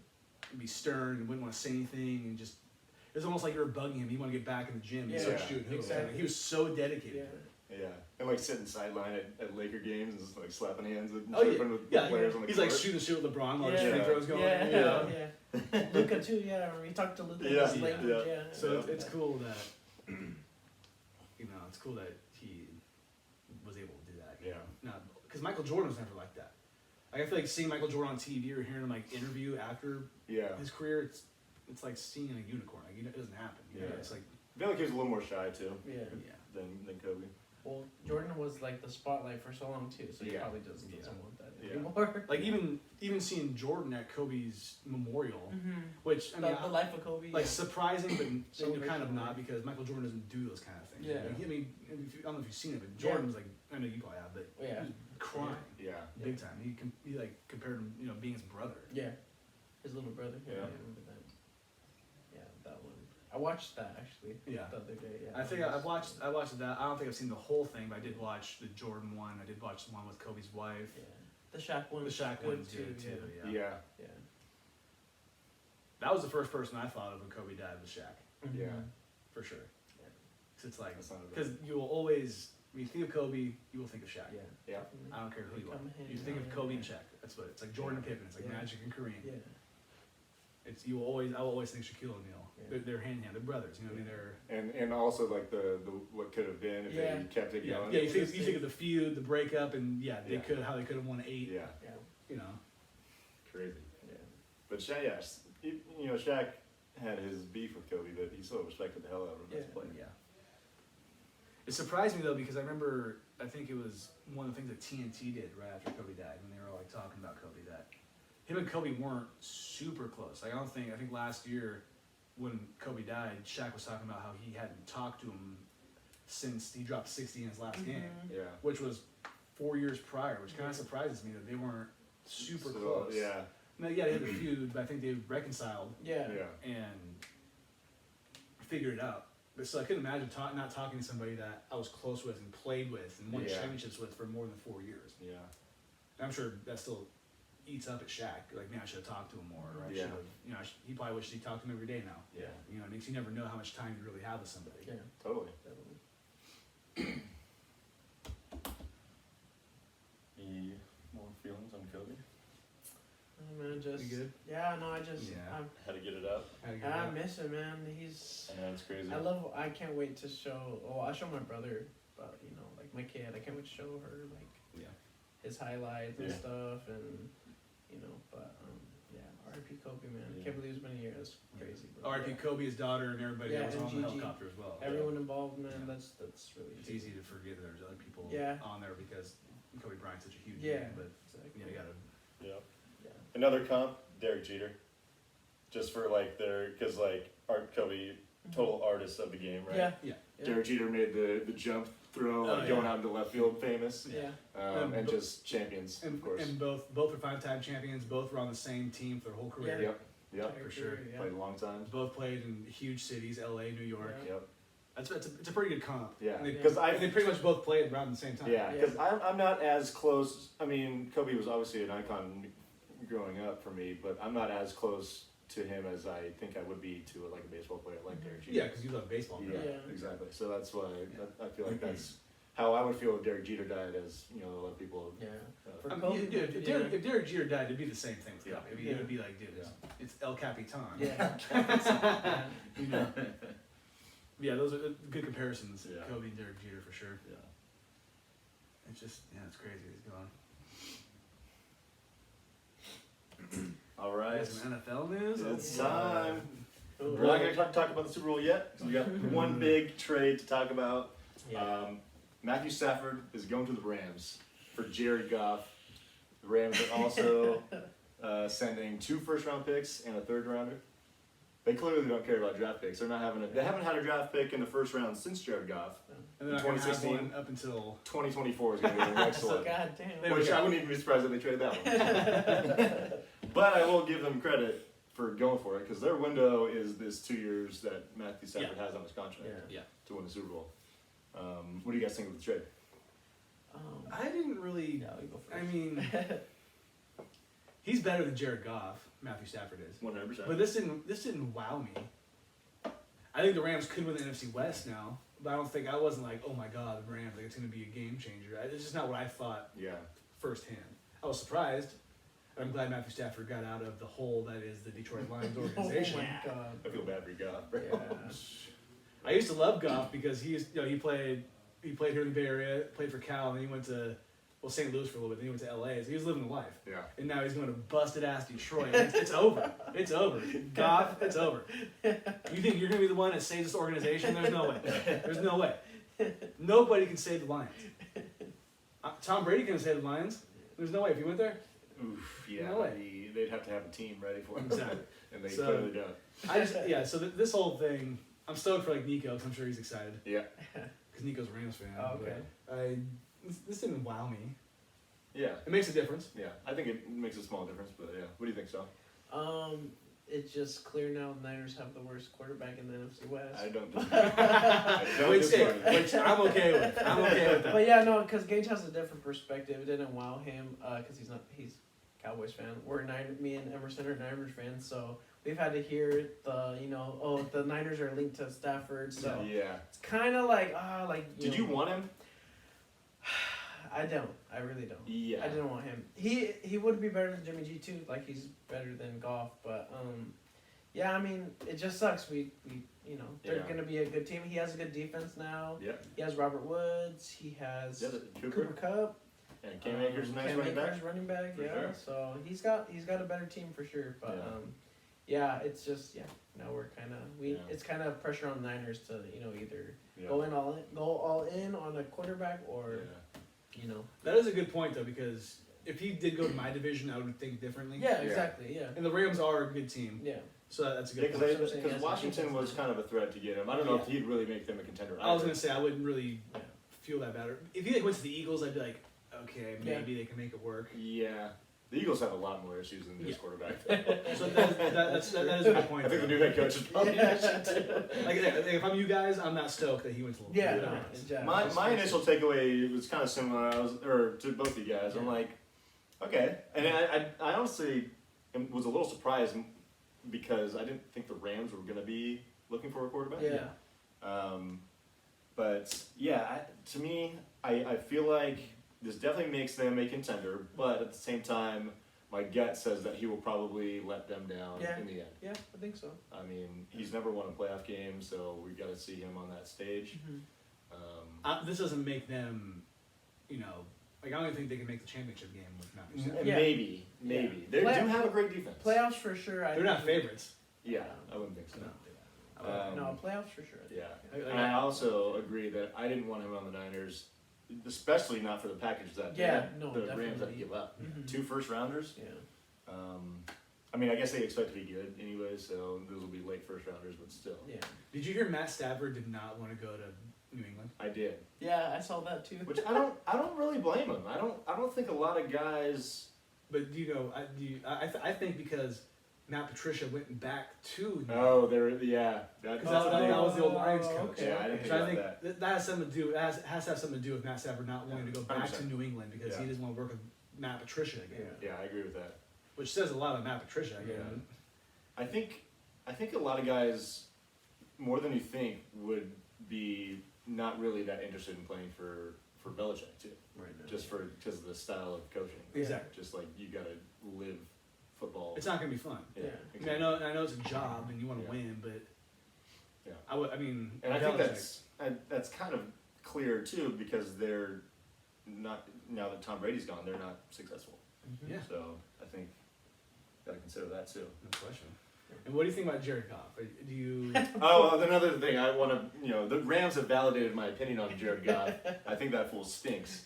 be stern and wouldn't want to say anything and just. It was almost like you were bugging him. He wanted to get back in the gym and Yeah. start Yeah. shooting hoops. Exactly. He was so dedicated. Yeah. Yeah, and like sitting sideline at Laker games and just like slapping hands and Oh, yeah. chirping with Yeah, players on the he's court. like shooting shit with LeBron while his Yeah. free throws going. Yeah. Yeah. Luca too. Yeah. We talked to Luca. Yeah. His language. Yeah. Yeah. So Yeah. it's cool that it's cool that he was able to do that. Yeah. Because Michael Jordan was never like that. Like, I feel like seeing Michael Jordan on TV or hearing him like interview after Yeah, his career, it's like seeing a unicorn. Like it doesn't happen. Yeah. It's like I feel like he was a little more shy too Yeah. than Kobe. Well, Jordan was like the spotlight for so long too, so he Yeah. probably doesn't Yeah. want that Yeah. anymore. Like even seeing Jordan at Kobe's memorial, Mm-hmm. which I mean, the life of Kobe. like yeah. surprising, but kind of Celebration, not right? because Michael Jordan doesn't do those kind of things. Yeah. Like, I mean, I don't know if you've seen it, but Yeah. Jordan was like, I know you probably have, but Yeah. he was crying Yeah, big time. He like compared him, being his brother. Yeah. His little brother. Yeah. I remember that. Yeah, that one. I watched that actually. Yeah. The other day. Yeah. I think I watched that. I don't think I've seen the whole thing, but I did watch the Jordan one. I did watch the one with Kobe's wife. Yeah. The Shaq one. The Shaq good one's good too. yeah, Yeah. Yeah. That was the first person I thought of when Kobe died was Shaq, Yeah. Mhm. for sure. Yeah. 'Cause it's like That's not a bad- because you will always when you think of Kobe, you will think of Shaq. Yeah. Yeah. Definitely. I don't care who you are. Come hand You think in of Kobe and hand. Shaq. That's what it's like. Jordan and Pippen. It's like Yeah. Magic and Kareem. Yeah. I will always think Shaquille O'Neal. Yeah. They're hand in hand. They're brothers. You know what I mean? They're And also like the what could have been if Yeah. they kept it yeah. going. You think of the feud, the breakup, and Yeah. they could have won 8. Yeah, Yeah. You know. crazy. Yeah. But Shaq, Shaq had his beef with Kobe, but he still respected the hell out of him as a Yeah. player. Yeah. It surprised me though because I remember I think it was one of the things that TNT did right after Kobe died when they were like talking about Kobe that him and Kobe weren't super close. Like I think last year when Kobe died, Shaq was talking about how he hadn't talked to him since he dropped 60 in his last game, Yeah. which was 4 years prior, which kind of surprises me that they weren't super So, close. Yeah. Now, yeah, they had a feud, but I think they reconciled Yeah. Yeah. and figured it out. But so I couldn't imagine not talking to somebody that I was close with and played with and won Yeah. championships with for more than 4 years. Yeah. And I'm sure that still eats up at Shaq. Like, man, I should have talked to him more. Or I Yeah. should have, he probably wishes he talked to him every day now. Yeah. You know, it makes you never know how much time you really have with somebody. Yeah. Totally. Definitely. Any more feelings on Kobe? Oh, man, just You good? yeah, no, I just Yeah. How to get it up? How to get I out? miss him, man. He's I know it's crazy. I can't wait to show. Oh, I show my brother, but like my kid, I can't wait to show her like Yeah. his highlights and Yeah. stuff, and but yeah, R.I.P. Kobe, man. I Yeah. can't believe it's been a year. That's crazy, bro. R.I.P. Kobe, his daughter, and everybody Yeah, that was and on the Gigi. helicopter as well. Everyone involved, man. Yeah. That's really It's easy to forget that there's other people Yeah. on there because Kobe Bryant's such a huge Yeah. name, but Exactly. you gotta. Yeah. Yeah. Another comp, Derek Jeter. Just for like because like Art Kobe, total artist of the game, right? Yeah. Yeah. Yeah. Derek Jeter made the jump throw, Oh, like going yeah. out into left field, famous, Yeah. and but- just champions, of course. And both were 5-time champions. Both were on the same team for their whole career. Yep. Yep. For sure. Yeah. Played a long time. Both played in huge cities, LA, New York. Yeah. Yep. It's a pretty good comp. Yeah. And they, Because and they pretty much both played around the same time. Yeah, Yeah. because I'm not as close. I mean, Kobe was obviously an icon growing up for me, but I'm not as close to him as I think I would be to like a baseball player like Derek Jeter. Yeah, because you love baseball. Yeah, right? Yeah. exactly. So that's why I feel like that's how I would feel if Derek Jeter died, as a lot of people. Yeah. Uh, For I Kobe, mean, dude, if Derek Jeter died, it'd be the same thing with Yeah. Kobe. It Yeah. would be like, dude, it's El Capitan. Yeah. You know? Yeah, those are good comparisons. Yeah. Kobe and Derek Jeter for sure. yeah. It's just, it's crazy. He's gone. All right. Some NFL news. It's Oh, time. Ooh. We're not going to talk about the Super Bowl yet. So we got one big trade to talk about. Yeah. Matthew Stafford is going to the Rams for Jared Goff. The Rams are also sending 2 first-round picks and a third-rounder. They clearly don't care about draft picks. They haven't had a draft pick in the first round since Jared Goff. And they're not going to have 2016. one up until 2024 is going to be the next So one. goddamn. Which I wouldn't even be surprised if they trade that one. But I will give them credit for going for it because their window is this 2 years that Matthew Stafford has on his contract Yeah. to win the Super Bowl. What do you guys think of the trade? I didn't really. Yeah, you go first. I mean, he's better than Jared Goff. Matthew Stafford is. 100%. But this didn't wow me. I think the Rams could win the NFC West now, but I wasn't like, oh my god, the Rams, like it's going to be a game changer. It's just not what I thought Yeah. firsthand. I was surprised. I'm glad Matthew Stafford got out of the hole that is the Detroit Lions organization. Oh my god. I feel bad for Goff. Yeah. I used to love Goff because he played here in the Bay Area, played for Cal, and then he went to St. Louis for a little bit. Then he went to LA, so he was living the life. Yeah. And now he's going to busted ass Detroit. It's over. It's over. Goff, it's over. You think you're going to be the one that saves this organization? There's no way. There's no way. Nobody can save the Lions. Tom Brady can save the Lions. There's no way. If he went there, Oof, yeah. No way. They'd have to have a team ready for him. Exactly. And they So- clearly don't. So this whole thing, I'm stoked for like Nico, because I'm sure he's excited. Yeah. Because Nico's a Rams fan. Oh, okay. But this didn't wow me. Yeah. It makes a difference. Yeah. I think it makes a small difference, but yeah. What do you think, Sal? It's just clear now the Niners have the worst quarterback in the NFC West. I don't disagree. I don't disagree. Which I'm okay with. I'm okay with that. But yeah, no, because Gage has a different perspective. It didn't wow him because he's Cowboys fan. Me and Emerson are Niners fans, so we've had to hear the Niners are linked to Stafford. So Yeah. it's kind of like Did you want him? I don't. I really don't. Yeah. I didn't want him. He would be better than Jimmy G too. Like he's better than Goff, but Yeah, I mean, it just sucks. We you know, they're Yeah. gonna be a good team. He has a good defense now. Yeah. He has Robert Woods. He has Yeah, Cooper Kupp. and Cam Akers, a nice Cam running back. Akers, running back. For Yeah. sure. So he's got a better team for sure. But yeah, it's just now we're kind of it's kind of pressure on the Niners to either Yeah. go all in on a quarterback or That is a good point though, because if he did go to my division, I would think differently. yeah, exactly, yeah, And the Rams are a good team, yeah. so that's a Yeah, good point. That's what I'm saying, because yeah, Washington defense was is- kind of a threat to get him. I don't know if he'd really make them a contender. I was either. gonna say I wouldn't really Yeah. feel that bad. If he went to the Eagles, I'd be like, okay, maybe they can make it work. Yeah, the Eagles have a lot more issues than this quarterback. So that is a good point. I think the though. new head coach is probably. Like if I'm you guys, I'm not stoked that he went to the Yeah, the no, Rams. exactly. My initial takeaway was kind of similar. To both of you guys. I'm Yeah. like, okay, and I honestly was a little surprised because I didn't think the Rams were going to be looking for a quarterback. Yeah. But yeah, to me, I feel like this definitely makes them a contender, but at the same time, my gut says that he will probably let them down Yeah. in the end. Yeah, I think so. I mean, he's never won a playoff game, so we got to see him on that stage. This doesn't make them, like I don't even think they can make the championship game with Matthew Stafford. Yeah. Maybe Yeah. they do have a great defense. Playoffs for sure. They're not favorites. Yeah, I wouldn't think so. No, playoffs for sure. Yeah, Like- and I also agree that I didn't want him on the Niners, especially not for the package that Yeah, no, the Rams had to definitely. give up. Mhm. 2 first rounders. Yeah. I mean, I guess they expect to be good anyway, so those will be late first rounders, but still. Yeah. Did you hear Matt Stafford did not want to go to New England? I did, Yeah, I saw that too. which I don't really blame him. I don't think a lot of guys. But I think because Matt Patricia went back to New England. Oh, that Because that was the old Lions coach. okay. Yeah, I didn't think So I about think that. that has something to do. Has to have something to do with Matt Stafford not wanting to go back 100%. to New England because he Yeah. doesn't want to work with Matt Patricia again. Yeah. Yeah, I agree with that. Which says a lot about Matt Patricia again. I think a lot of guys, more than you think, would be not really that interested in playing for Belichick too, Right now. just because of the style of coaching. Exactly. Just like you got to live football. It's not going to be fun. Yeah. Yeah. I mean, I know it's a job and you want to Yeah. win, but Yeah. I mean, And I think Belichick- that's kind of clear too because they're not, now that Tom Brady's gone, they're not successful. Mhm. Yeah. So I think gotta consider that too. no question. And what do you think about Jared Goff? Do you? Oh, another thing I want to, the Rams have validated my opinion on Jared Goff. I think that fool stinks.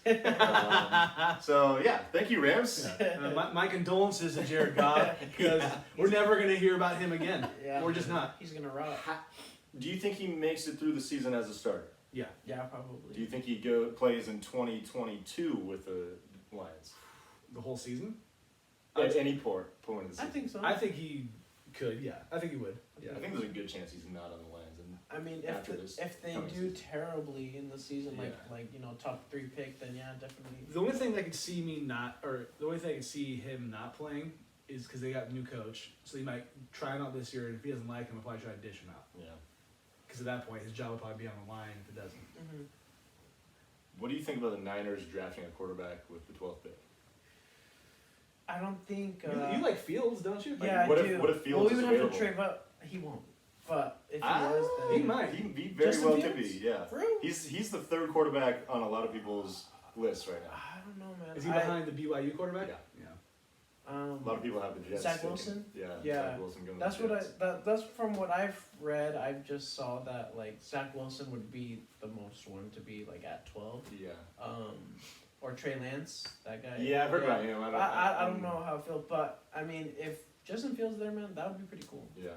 So yeah, thank you, Rams. My condolences to Jared Goff because we're never going to hear about him again. Yeah. We're just not. He's gonna rock. Do you think he makes it through the season as a starter? Yeah. Yeah, probably. Do you think he plays in 2022 with the Lions? The whole season? At any point of the I season? think so. I think he could. Yeah, I think he would. Yeah. I think there's a good chance he's not on the Lions. And I mean, after this if they coming do season. terribly in the season, Yeah. like top 3 pick, then yeah, definitely. The only thing I could see the only thing I could see him not playing is because they got a new coach, so he might try him out this year, and if he doesn't like him, he'll probably try to dish him out. yeah. Because at that point, his job will probably be on the line if it doesn't. Mm-hmm. What do you think about the Niners drafting a quarterback with the 12th pick? I don't think. You like Fields, don't you? Yeah, what I if- do. what if Fields well, we is would have to available? trade up. He won't. But if he Ah, was, then he might. He very Justin well Fields? could be, yeah. For real? He's the 3rd quarterback on a lot of people's lists right now. I don't know, man. Is he behind the BYU quarterback? Yeah. Yeah. A lot of people have the Jets. Zach taken. Wilson? Yeah, Yeah. Zach Wilson going That's to the what Jets. that's from what I've read. I just saw that like Zach Wilson would be the most one to be like at 12. Yeah. Or Trey Lance, that guy. Yeah, I've heard about him. I don't know how I feel, but I mean, if Justin Fields there, man, that would be pretty cool. Yeah.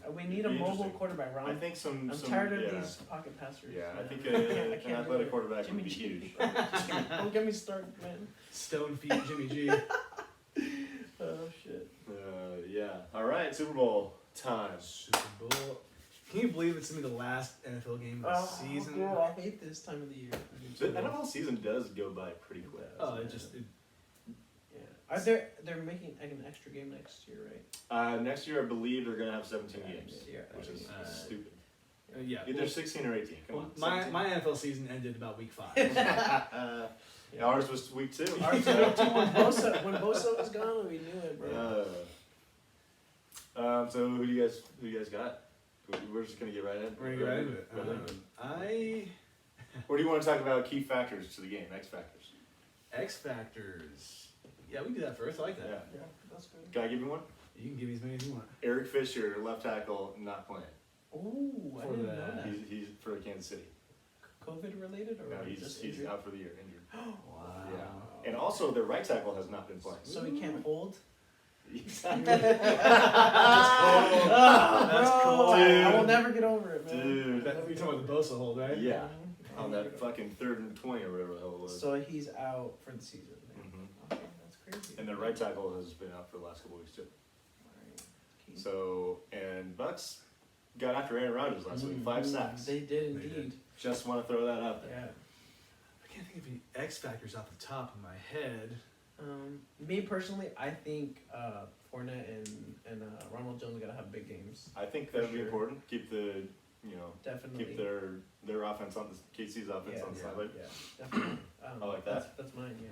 We need a It'd be mobile interesting. quarterback, Ron. I think some. I'm tired of yeah. these pocket passers. Yeah, I man. think I an can't do athletic it. quarterback Jimmy would be G. huge. Don't get me started, man. Stone feet Jimmy G. Oh shit. Yeah. All right, Super Bowl time. Super Bowl. Can you believe it's gonna be the last NFL game of the season? Bro, I hate this time of the year. The NFL season does go by pretty quick. Oh, it Yeah. They're making like an extra game next year, right? Next year, I believe they're gonna have 17 games, Yeah, which is stupid. yeah. Either 16 or 18. Come Well, on. my NFL season ended about week 5. Ours was week 2. When Bosa was gone, we knew it, bro. So who do you guys got? We're just gonna get right in. We're gonna get right into it. Right into it. Or do you want to talk about key factors to the game? X factors. X Factors. Yeah, we can do that first. I like that. Yeah. Yeah, that's good. Can I give you one? You can give me as many as you want. Eric Fisher, left tackle, not playing. Ooh, I For didn't the- know that. He's for Kansas City. COVID related or No, just he's injured? out for the year, injured. Wow. Yeah. And also, their right tackle has not been playing. So he can't hold. Exactly. That's cool. I will never get over it, man. Dude. You're talking about the Bosa hold, right? Yeah. On that fucking 3rd and 20 or whatever the hell it was. So he's out for the season. Mhm. Okay, that's crazy. And their right tackle has been out for the last couple weeks too. Alright. Keith. So, and Bucks got after Aaron Rodgers last week, 5 sacks. They did They indeed. did. Just want to throw that out there. Yeah. I can't think of any X Factors off the top of my head. Me personally, I think Fournette and Ronald Jones gotta have big games. I think that would be Sure. important. Keep the, Definitely. keep their offense on the KC's offense on the yeah. sideline. Yeah, definitely. I like that. That's mine. Yeah.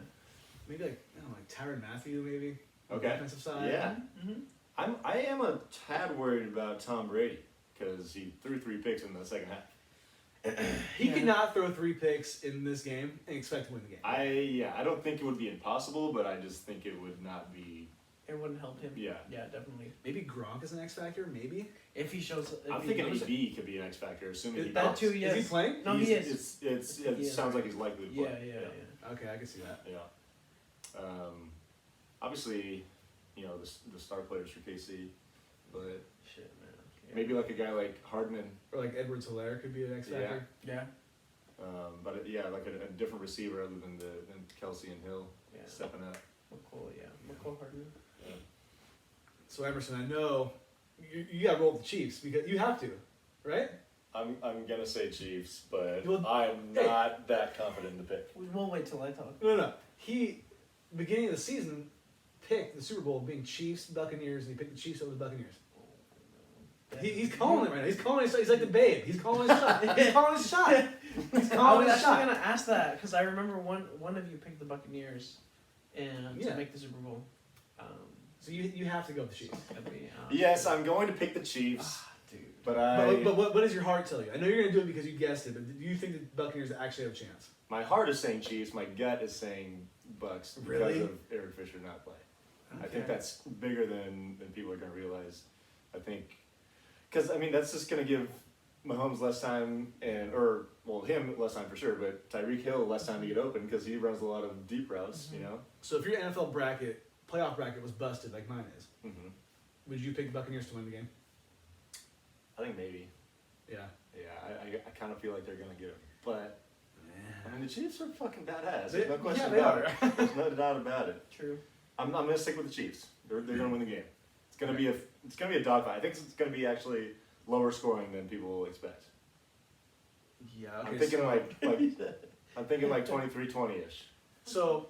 Maybe like I don't know, like Tyrann Matthew, maybe. On Okay. the offensive side. Yeah. Mm-hmm. I am a tad worried about Tom Brady because he threw 3 picks in the second half. He Yeah. could not throw 3 picks in this game and expect to win the game. I don't think it would be impossible, but I just think it would not be. It wouldn't help him. Yeah. Yeah, definitely. Maybe Gronk is an X Factor. Maybe. If he shows. If I'm he thinking knows- AB could be an X factor, assuming he That does. too, yes. Is he playing? No, he He's- is. It He is. sounds like he's likely to Yeah, play. yeah. Okay, I can see that. Yeah. Obviously, the star players for KC, but Shit, man. Yeah. maybe like a guy like Hardman. Or like Edwards Hilaire could be an X Factor. Yeah. Like a different receiver other than Kelsey and Hill Yeah. stepping up. McCoy, yeah. McCoy Hardman. So Emerson, I know you got to roll with the Chiefs because you have to, right? I'm gonna say Chiefs, but Well, I'm hey. not that confident in the pick. We'll wait till I talk. No. He beginning of the season picked the Super Bowl being Chiefs Buccaneers, and he picked the Chiefs over the Buccaneers. He's calling it right now. He's calling his shot. He's like the babe. He's calling his shot. He's calling his shot. He's I calling was his actually shot. gonna ask that because I remember one of you picked the Buccaneers, and Yeah. to make the Super Bowl. So you have to go with the Chiefs. That'd be, Yes, I'm going to pick the Chiefs, dude. but But what does your heart tell you? I know you're gonna do it because you guessed it, but do you think the Buccaneers actually have a chance? my heart is saying Chiefs. My gut is saying Bucks because Really? of Eric Fisher not playing. I think Okay. that's bigger than people are going to realize. I think, because that's just going to give Mahomes less time him less time for sure, but Tyreek Hill less time to get open because he runs a lot of deep routes. So if your NFL playoff bracket was busted like mine is, Mm-hmm. would you pick the Buccaneers to win the game? I think maybe. Yeah. Yeah, I kind of feel like they're going to get him, but the Chiefs are fucking badass. They- There's no question yeah, they about are. it. There's no doubt about it. True. I'm going to stick with the Chiefs. They're going to win the game. It's going to be a dogfight. I think it's going to be actually lower scoring than people will expect. Yeah. I'm thinking I'm thinking like 23-20-ish. So,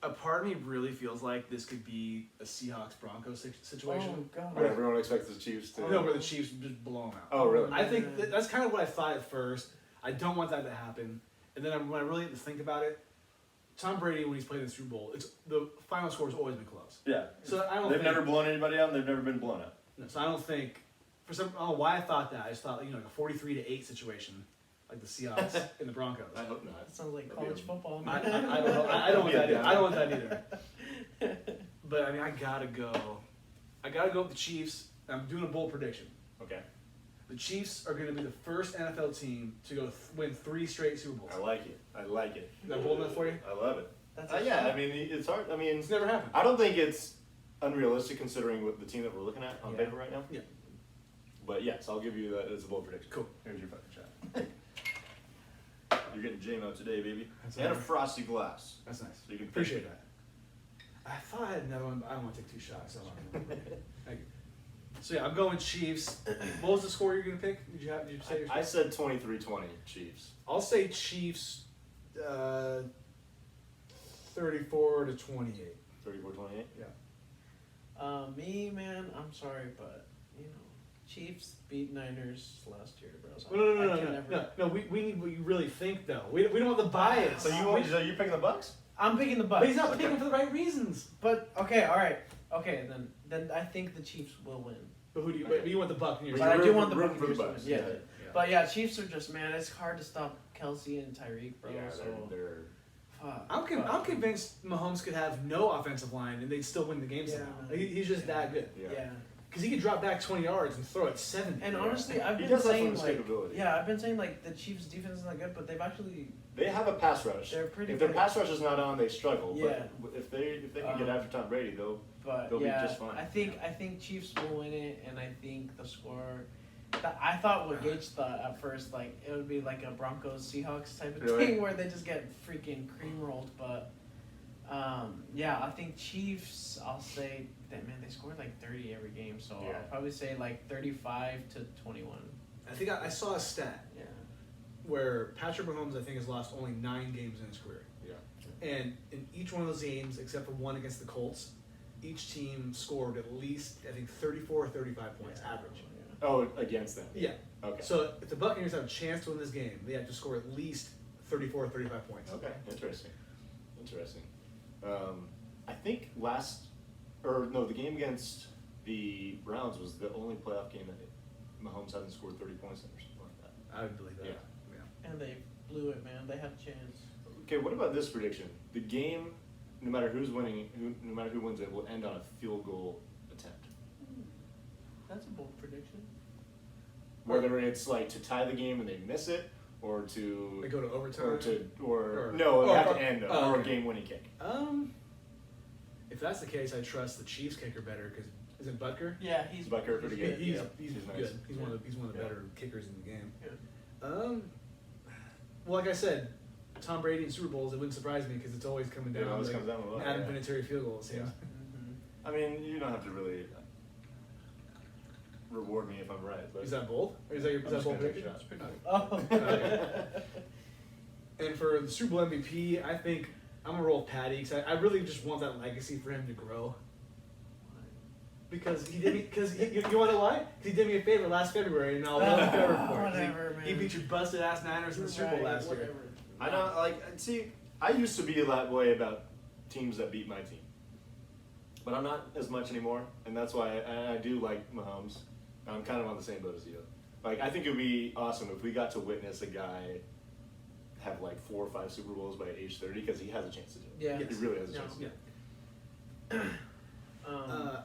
a part of me really feels like this could be a Seahawks Broncos situation. Oh god. Where everyone expects the Chiefs to. No, where the Chiefs just blow them out. Oh, really? I think that's kind of what I thought at first. I don't want that to happen. And then when I really get to think about it, Tom Brady, when he's played in the Super Bowl, the final score has always been close. Yeah. So I don't They've think, never blown anybody out, and they've never been blown out. no, so I don't think, I don't know why I thought that. I just thought, like a 43-8 situation, like the Seahawks and the Broncos. I hope not. That sounds like That'd be college a- football. I Man. don't know. I don't want that. Yeah. Either. I don't want that either. But I gotta go. I gotta go with the Chiefs. I'm doing a bold prediction. Okay. The Chiefs are going to be the first NFL team to go win 3 straight Super Bowls. I like it. I like it. Is that bold enough for you? I love it. That's Yeah, it's hard. It's never happened. I don't think it's unrealistic considering what the team that we're looking at on Yeah. paper right now. Yeah. But yes, I'll give you that as a bold prediction. Cool. Here's your fucking shot. You're getting J-Mo today, baby. That's And a nice. frosty glass. That's nice. So you can Appreciate that. I thought I had another one, but I don't want to take 2 shots. So Thank you. So yeah, I'm going Chiefs. What was the score you're going to pick? Did you say your I said 23-20 Chiefs. I'll say Chiefs 34 to 28. 34-28? Yeah. Me, man, I'm sorry, but Chiefs beat Niners last year, bro. So No, I can never. no. We need what you really think, though. We don't want the bias. So you're picking the Bucks? I'm picking the Bucks. But he's not picking for the right reasons. But okay, all right, okay. Then I think the Chiefs will win. But who do you? Okay. But you want the Buccaneers? But I do want the Rooting for the Buccaneers to Bucks. win. Yeah. Yeah. But yeah, Chiefs are just, man, it's hard to stop Kelsey and Tyreek, bro. Yeah, so they're fuck. I'm convinced Mahomes could have no offensive line and they'd still win the game Yeah. somehow. Like, he's just that good. Yeah. Because he could drop back 20 yards and throw it 70. And honestly, I've He been does have saying some like, escapability. yeah, I've been saying like the Chiefs' defense is not good, but they've actually They have a pass rush. they're pretty. If their good. pass rush is not on, they struggle. Yeah. But if they can get after Tom Brady, they'll But they'll be yeah, just fine. I think Chiefs will win it, and I think the score. I thought what Gage thought at first, like it would be like a Broncos Seahawks type of Really? thing where they just get freaking cream rolled. But yeah, I think Chiefs. I'll say that, man, they scored like 30 every game, so Yeah. I'll probably say like 35-21. I think I saw a stat Yeah. where Patrick Mahomes, I think, has lost only 9 games in his career. Yeah. And in each one of those games, except for one against the Colts, each team scored at least, I think, 34 or 35 points average. Oh, against them. Yeah. Okay. So if the Buccaneers have a chance to win this game, they have to score at least 34 or 35 points. Okay. Interesting. I think the game against the Browns was the only playoff game that Mahomes hasn't scored 30 points in or something like that. I would believe that. Yeah. And they blew it, man. They had a chance. Okay, what about this prediction? The game, no matter who's winning, no matter who wins it, will end on a field goal attempt. That's a bold prediction. Whether it's like to tie the game and they miss it, or to They go to overtime. or Or- they have or- to end oh, or a okay. game-winning kick. If that's the case, I trust the Chiefs kicker better because is it Butker? Yeah, he's Butker pretty good. He's Yeah. he's He's nice. good. He's one of the Yeah. better kickers in the game. Yeah. Well, like I said, Tom Brady in Super Bowls, it wouldn't surprise me because it's always coming down. It always like, comes down to that, Adam yeah. Vinatieri field goal. It seems. Yeah. Mm-hmm. I mean, you don't have to really reward me if I'm right, but Is that bold? Or is that your I'm just bold gonna take a prediction? shot. Oh. And for the Super Bowl MVP, I think I'm gonna roll with Patty because I really just want that legacy for him to grow. Because he did me. Because you want to why? 'Cause he did me a favor last February, and I'll love him forever for it. 'Cause Whatever, he man. beat your busted ass Niners in the Super Bowl Right, last year. whatever. I don't see. I used to be that way about teams that beat my team, but I'm not as much anymore, and that's why I do like Mahomes. I'm kind of on the same boat as you. Like, I think it would be awesome if we got to witness a guy have like 4 or 5 Super Bowls by age 30 because he has a chance to do it. Yeah. He really has a No. chance to do Yeah. it.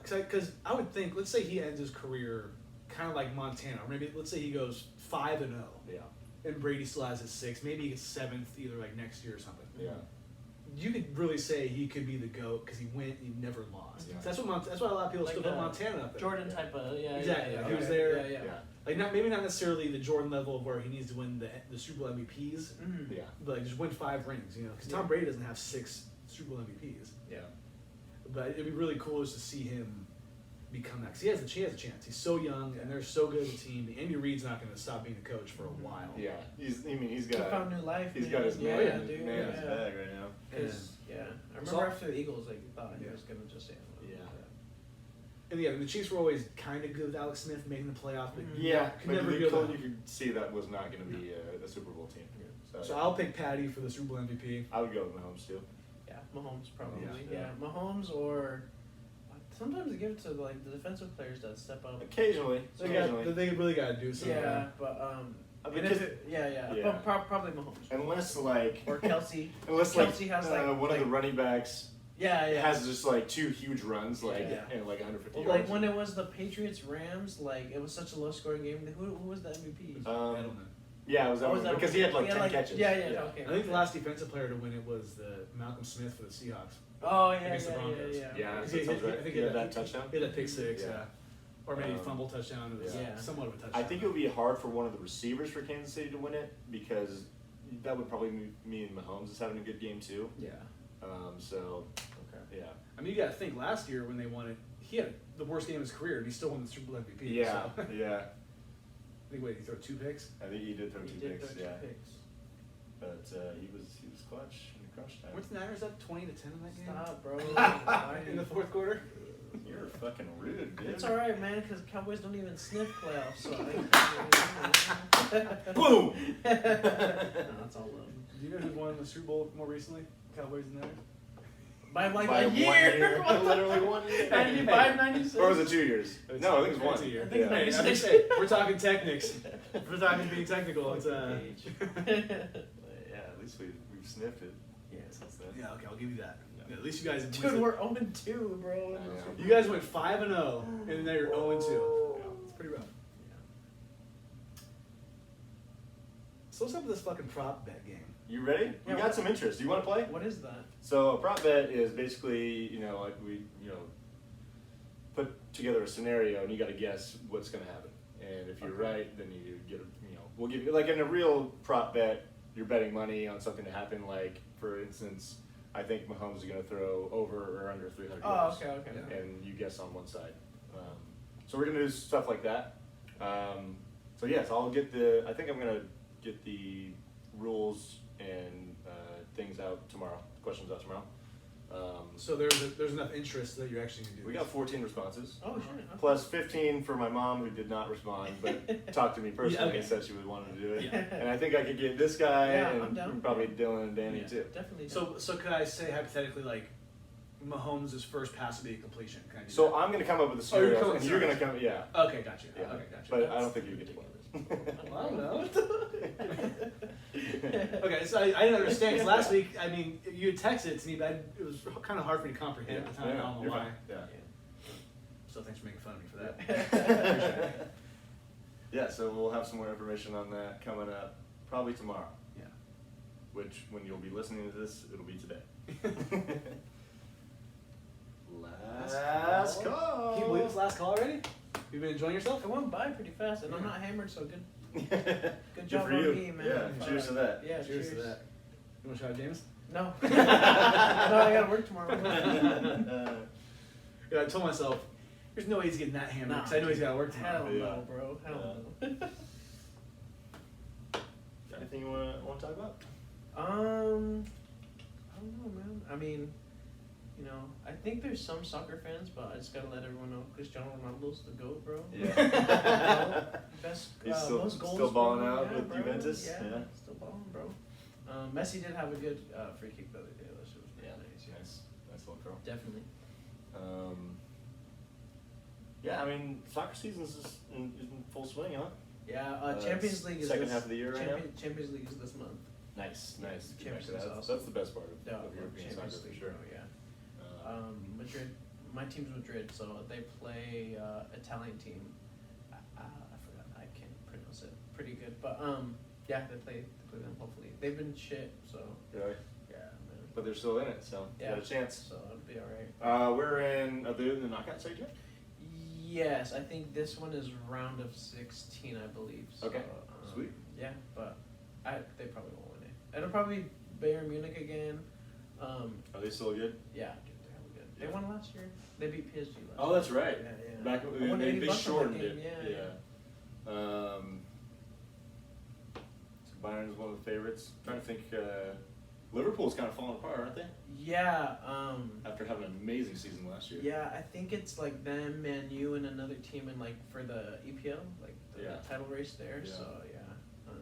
Because I would think, let's say he ends his career kind of like Montana, or maybe let's say he goes 5-0, Yeah. and Brady still has his 6th, maybe he gets 7th either like next year or something. Yeah. You could really say he could be the GOAT because he went, he never lost. Yeah. So that's why a lot of people Like still put a Montana up there. Jordan type of, yeah. Exactly, Yeah, he was okay. there. Yeah, yeah. Yeah. Like maybe not necessarily the Jordan level of where he needs to win the Super Bowl MVPs, Mhm. Yeah. but like just win 5 rings, you know, because Tom Yeah. Brady doesn't have 6 Super Bowl MVPs. Yeah. But it'd be really cool just to see him become that. Because he has a chance. He's so young, and they're so good as a team. Andy Reid's not going to stop being the coach for a while. Yeah. He's He got found new life. he's man. got his yeah, man, dude. man in his yeah. bag right now. And, 'Cause, yeah, I remember So- after the Eagles, like, thought he Yeah. was gonna just say, Yeah. and yeah, the Chiefs were always kind of good with Alex Smith making the playoffs, but Yeah, could but never you go could, down. you could see that was not going to be a Super Bowl team. So I'll pick Patty for the Super Bowl MVP. I would go with Mahomes too. Yeah, Mahomes probably. Mahomes, Yeah, yeah. Mahomes or sometimes they give it to like the defensive players that step up. Occasionally, They really got to do something. Yeah, but I mean, and if it, yeah. Yeah. But probably Mahomes unless like or Kelsey. unless Kelsey like has, like- one of the like- running backs Yeah, yeah. has just like 2 huge runs like Yeah. and like 150 Well, yards. like when it was the Patriots Rams, like it was such a low scoring game. Who was the MVP? Edelman. Yeah, it was that Oh, was one, that because he had like 10 like, catches. Yeah, okay. I think the last defensive player to win it was the Malcolm Smith for the Seahawks. Oh yeah, against the yeah, Broncos. yeah. Yeah, I that sounds right. think He he had had that touchdown. He had a pick 6, Yeah. yeah. Or maybe Um, fumble touchdown. It was yeah. somewhat of a touchdown. I think it would be hard for one of the receivers for Kansas City to win it because that would probably mean Mahomes is having a good game too. Yeah. So Okay. yeah, I mean, you got to think last year when they won it, he had the worst game of his career, and he still won the Super Bowl MVP. yeah, So. yeah. I think, wait, he threw 2 picks? I think he did throw He 2 did picks. throw two Yeah, picks. but he was clutch in the crunch time. Weren't the Niners up 20-10 in that game? Stop, bro. Why In the 4th quarter? You're fucking rude, dude. It's alright, man, because Cowboys don't even sniff playoffs. So Boom. no, it's all love. Do you know who's won the Super Bowl more recently? Cowboys and Niners? By like by a 1 year. Literally 1 year. 95, 96. Or was it 2 years? No, I think it was It's one. a year. I think it's Yeah. Hey, 96. I'm just saying, we're talking technics. We're talking being technical. It's Age. But yeah, at least we've sniffed it. Yeah. Since then. yeah. Okay, I'll give you that. Yeah. At least you guys. Dude, we're 0-2, bro. I know. You guys went 5-0, and now you're 0-2. It's pretty rough. So what's up with this fucking prop bet game? You ready? We Yeah, got some interest. Do you want to play? What is that? So a prop bet is basically, like we, put together a scenario and you got to guess what's going to happen. And if you're Okay. right, then you get, we'll give you, like in a real prop bet, you're betting money on something to happen. Like, for instance, I think Mahomes is going to throw over or under 300 Oh, yards. okay, okay. Yeah. And you guess on one side. So we're going to do stuff like that. So yes, I think I'm going to get the rules and things out tomorrow, questions out tomorrow. So there's enough interest that you're actually gonna do. We this. got 14 responses, Oh, shit. Okay. plus 15 for my mom who did not respond, but talked to me personally okay. and said she would want to do it. Yeah. And I think I could get this guy Yeah, I'm and down. probably Dylan and Danny Yeah, too. Definitely. So could I say hypothetically like Mahomes' first pass would be a completion? Can I do So I'm going to come up with a Oh, you're scenario, coming and with you're going to scenarios. come, yeah. that? Okay, gotcha. Yeah. Okay, gotcha. But I don't think you get to play this. Well, I don't know. Okay, so I didn't understand 'cause last week. I mean, you had texted it to me, but it was kind of hard for me to comprehend at the time. I don't know you're why. fine. Yeah. So thanks for making fun of me for that. Appreciate it. Yeah, so we'll have some more information on that coming up probably tomorrow, Yeah. which when you'll be listening to this, it'll be today. Last call. Can you believe it's last call already? You've been enjoying yourself? It went by pretty fast, and I'm not hammered, so good. Good job for on you. me, man. Yeah, cheers to that. Yeah, Cheers to that. You want a shot of James? No. No, I gotta work tomorrow. Yeah, I told myself, there's no way he's getting that hammered Nah, because I know he's got to work Hell tomorrow. Yeah. no, bro. Hell no. Anything you want to talk about? I don't know, man. I mean, I think there's some soccer fans, but I just gotta let everyone know Cristiano Ronaldo's the GOAT, bro. Best, He's still- most goals. still balling bro. out Yeah, with bro. Juventus? Yeah, Yeah. still balling, bro. Messi did have a good free kick the other day. That shit was pretty nice. Yeah. Nice little throw. Definitely. Yeah, I mean, soccer season's is in full swing, huh? Yeah, Champions League is second this, half of the year right now? Champions League is this month. Nice. Get back to Champions that. League's That's, awesome. that's the best part of, Yeah, European soccer Champions for League, sure. bro, yeah. Madrid. My team's Madrid, so they play Italian team. I forgot. I can't pronounce it. Pretty good, but yeah, they play them. Hopefully, they've been shit, so Really? yeah, man. But they're still in it, so you got a chance. So it'll be all right. We're in. Are they in the knockout stage yet? Yes, I think this one is round of 16, I believe. So, Okay, sweet. Yeah, but they probably won't win it. It'll probably be Bayern Munich again. Are they still good? Yeah, dude, they're hella good. Yeah. They won last year. They beat PSG last year. Oh, that's right. Yeah, yeah. Back I won they 80 bucks on that shortened game, it. yeah. So Bayern's one of the favorites. Trying to think. Liverpool's kind of falling apart, aren't they? Yeah, After having an amazing season last year. yeah, I think it's like them, Man U, and another team in like for the EPL, like the Yeah. title race there. Yeah. So yeah,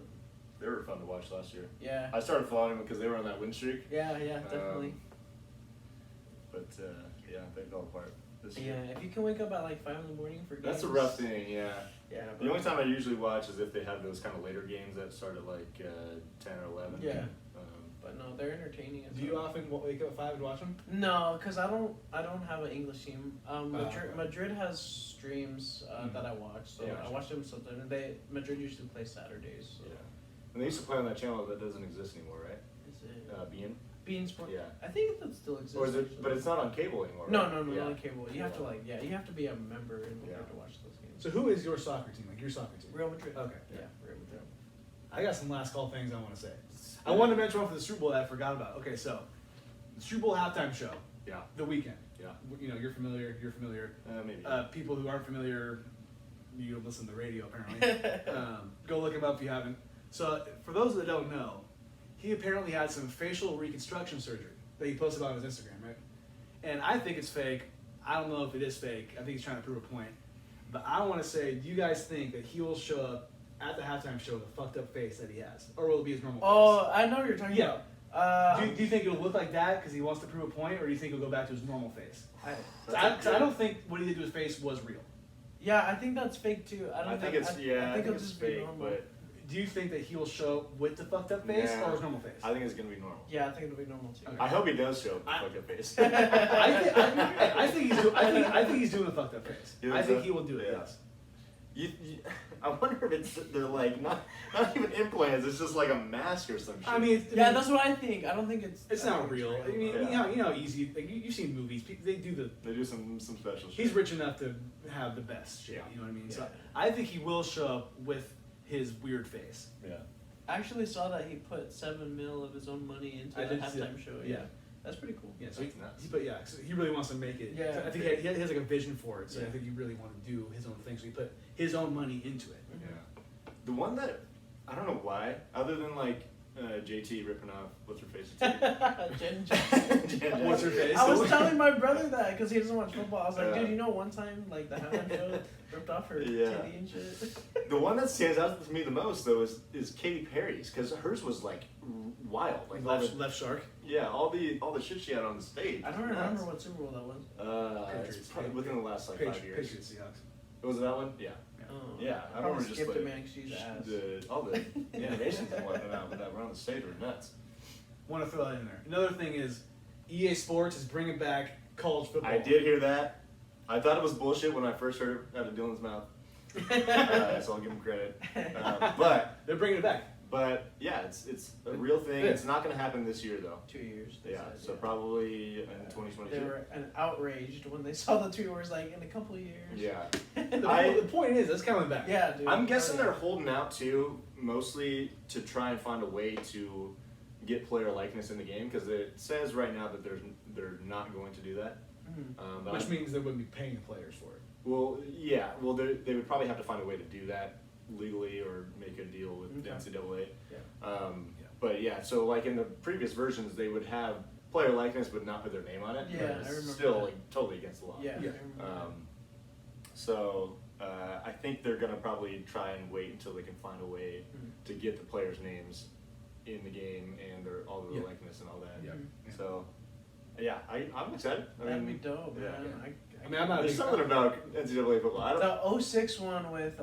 They were fun to watch last year. yeah, I started following them because they were on that win streak. yeah, definitely. But yeah, they fell apart this Yeah, year. if you can wake up at like 5 in the morning for games. That's a rough thing, yeah. Yeah, The only time I usually watch is if they have those kind of later games that start at like 10 or 11. Yeah. But no, they're entertaining. As Do you well. often wake up at 5 to watch them? No, because I don't have an English team. Madrid, okay. Madrid has streams that I watch, so Yeah. I watch them sometimes. Madrid usually play Saturdays. So. Yeah. And they used to play on that channel that doesn't exist anymore, right? Is it Bean? Bean Sport? Yeah. I think that still exists. Or is it? actually. But it's not on cable anymore. No, right? no, Yeah. not on cable. You have to you have to be a member in order Yeah. to watch those games. So who is your soccer team? Like your soccer team? Real Madrid. Okay. Yeah, Real Madrid. I got some last call things I want to say. I wanted to mention one for the Super Bowl that I forgot about. Okay, so the Super Bowl halftime show, Yeah. the weekend. Yeah. You know, you're familiar. Maybe. People who aren't familiar, you don't listen to the radio apparently. Go look him up if you haven't. So for those that don't know, he apparently had some facial reconstruction surgery that he posted on his Instagram, right? And I think it's fake. I don't know if it is fake. I think he's trying to prove a point. But I want to say, do you guys think that he will show up at the halftime show with a fucked up face that he has, or will it be his normal face? Oh, I know what you're talking Yeah. Do you think it'll look like that because he wants to prove a point, or do you think he'll go back to his normal face? That's I don't think what he did to his face was real. Yeah, I think that's fake too. I think it's I think it'll it's just be fake, normal. but Do you think that he will show up with the fucked up face Nah. or his normal face? I think it's gonna be normal. Yeah, I think it'll be normal too. I hope he does show up with I- a fucked up face. I think he's doing a fucked up face. You I think think so? he will do it. Yeah. Yes. I wonder if they're like not even implants. It's just like a mask or some shit. I mean, Yeah, that's what I think. I don't think it's I not think real. I mean, Yeah. you know how easy. Like, you've seen movies. They do the. they do some special shit. He's rich enough to have the best shit. Yeah. You know what I mean? So Yeah. I think he will show up with his weird face. Yeah. I actually saw that he put $7 million of his own money into I the did see halftime that. show. Yeah. That's pretty cool. Yeah. So he, That's nuts. but yeah, so he really wants to make it. Yeah. So I think he has like a vision for it. So Yeah. I think he really wanted to do his own thing. So he put his own money into it. Yeah. The one that I don't know why, other than like JT ripping off what's her face. Jen Jen What's her Jackson. face? I was telling my brother that because he doesn't watch football. I was like, Yeah. dude, you know, one time like the halftime show ripped off her Yeah. titty and shit. The one that stands out to me the most though is Katy Perry's because hers was like wild, like all the, Left shark. yeah, all the shit she had on the stage. I don't was remember nuts. what Super Bowl that was. It's Patriots. probably within the last like 5 years. Patriots Seahawks. Was it that one? Yeah. Oh, Yeah, I probably remember just skipped like it, man, 'cause she's ass. all the animations and whatnot that were on the stage were nuts. Want to throw that in there. Another thing is, EA Sports is bringing back college football. I did hear that. I thought it was bullshit when I first heard it out of Dylan's mouth, so I'll give him credit. But They're bringing it back. yeah, it's a real thing. It's not going to happen this year though. 2 years. They Yeah, said, so probably in They 2022. were outraged when they saw the 2 years, like in a couple of years. Yeah, The point is, it's coming back. Yeah, dude. I'm guessing Oh, they're holding out too, mostly to try and find a way to get player likeness in the game because it says right now that they're not going to do that. Mhm. Which means they wouldn't be paying the players for it. Well, yeah, well they would probably have to find a way to do that legally or make a deal with the Okay. NCAA. Yeah. Yeah. Yeah. But yeah, so like in the previous versions, they would have player likeness but not put their name on it. Yeah, but I it's remember still that. like totally against the law. Yeah. Yeah. I remember that. So I think they're gonna probably try and wait until they can find a way Mhm. to get the players' names in the game and all of their Yeah. likeness and all that. Yeah. Mhm. So yeah, I'm excited. I That'd be mean, dope, yeah. man. I mean, I'm not. there's big- something about NCAA football. I don't. The 06 one with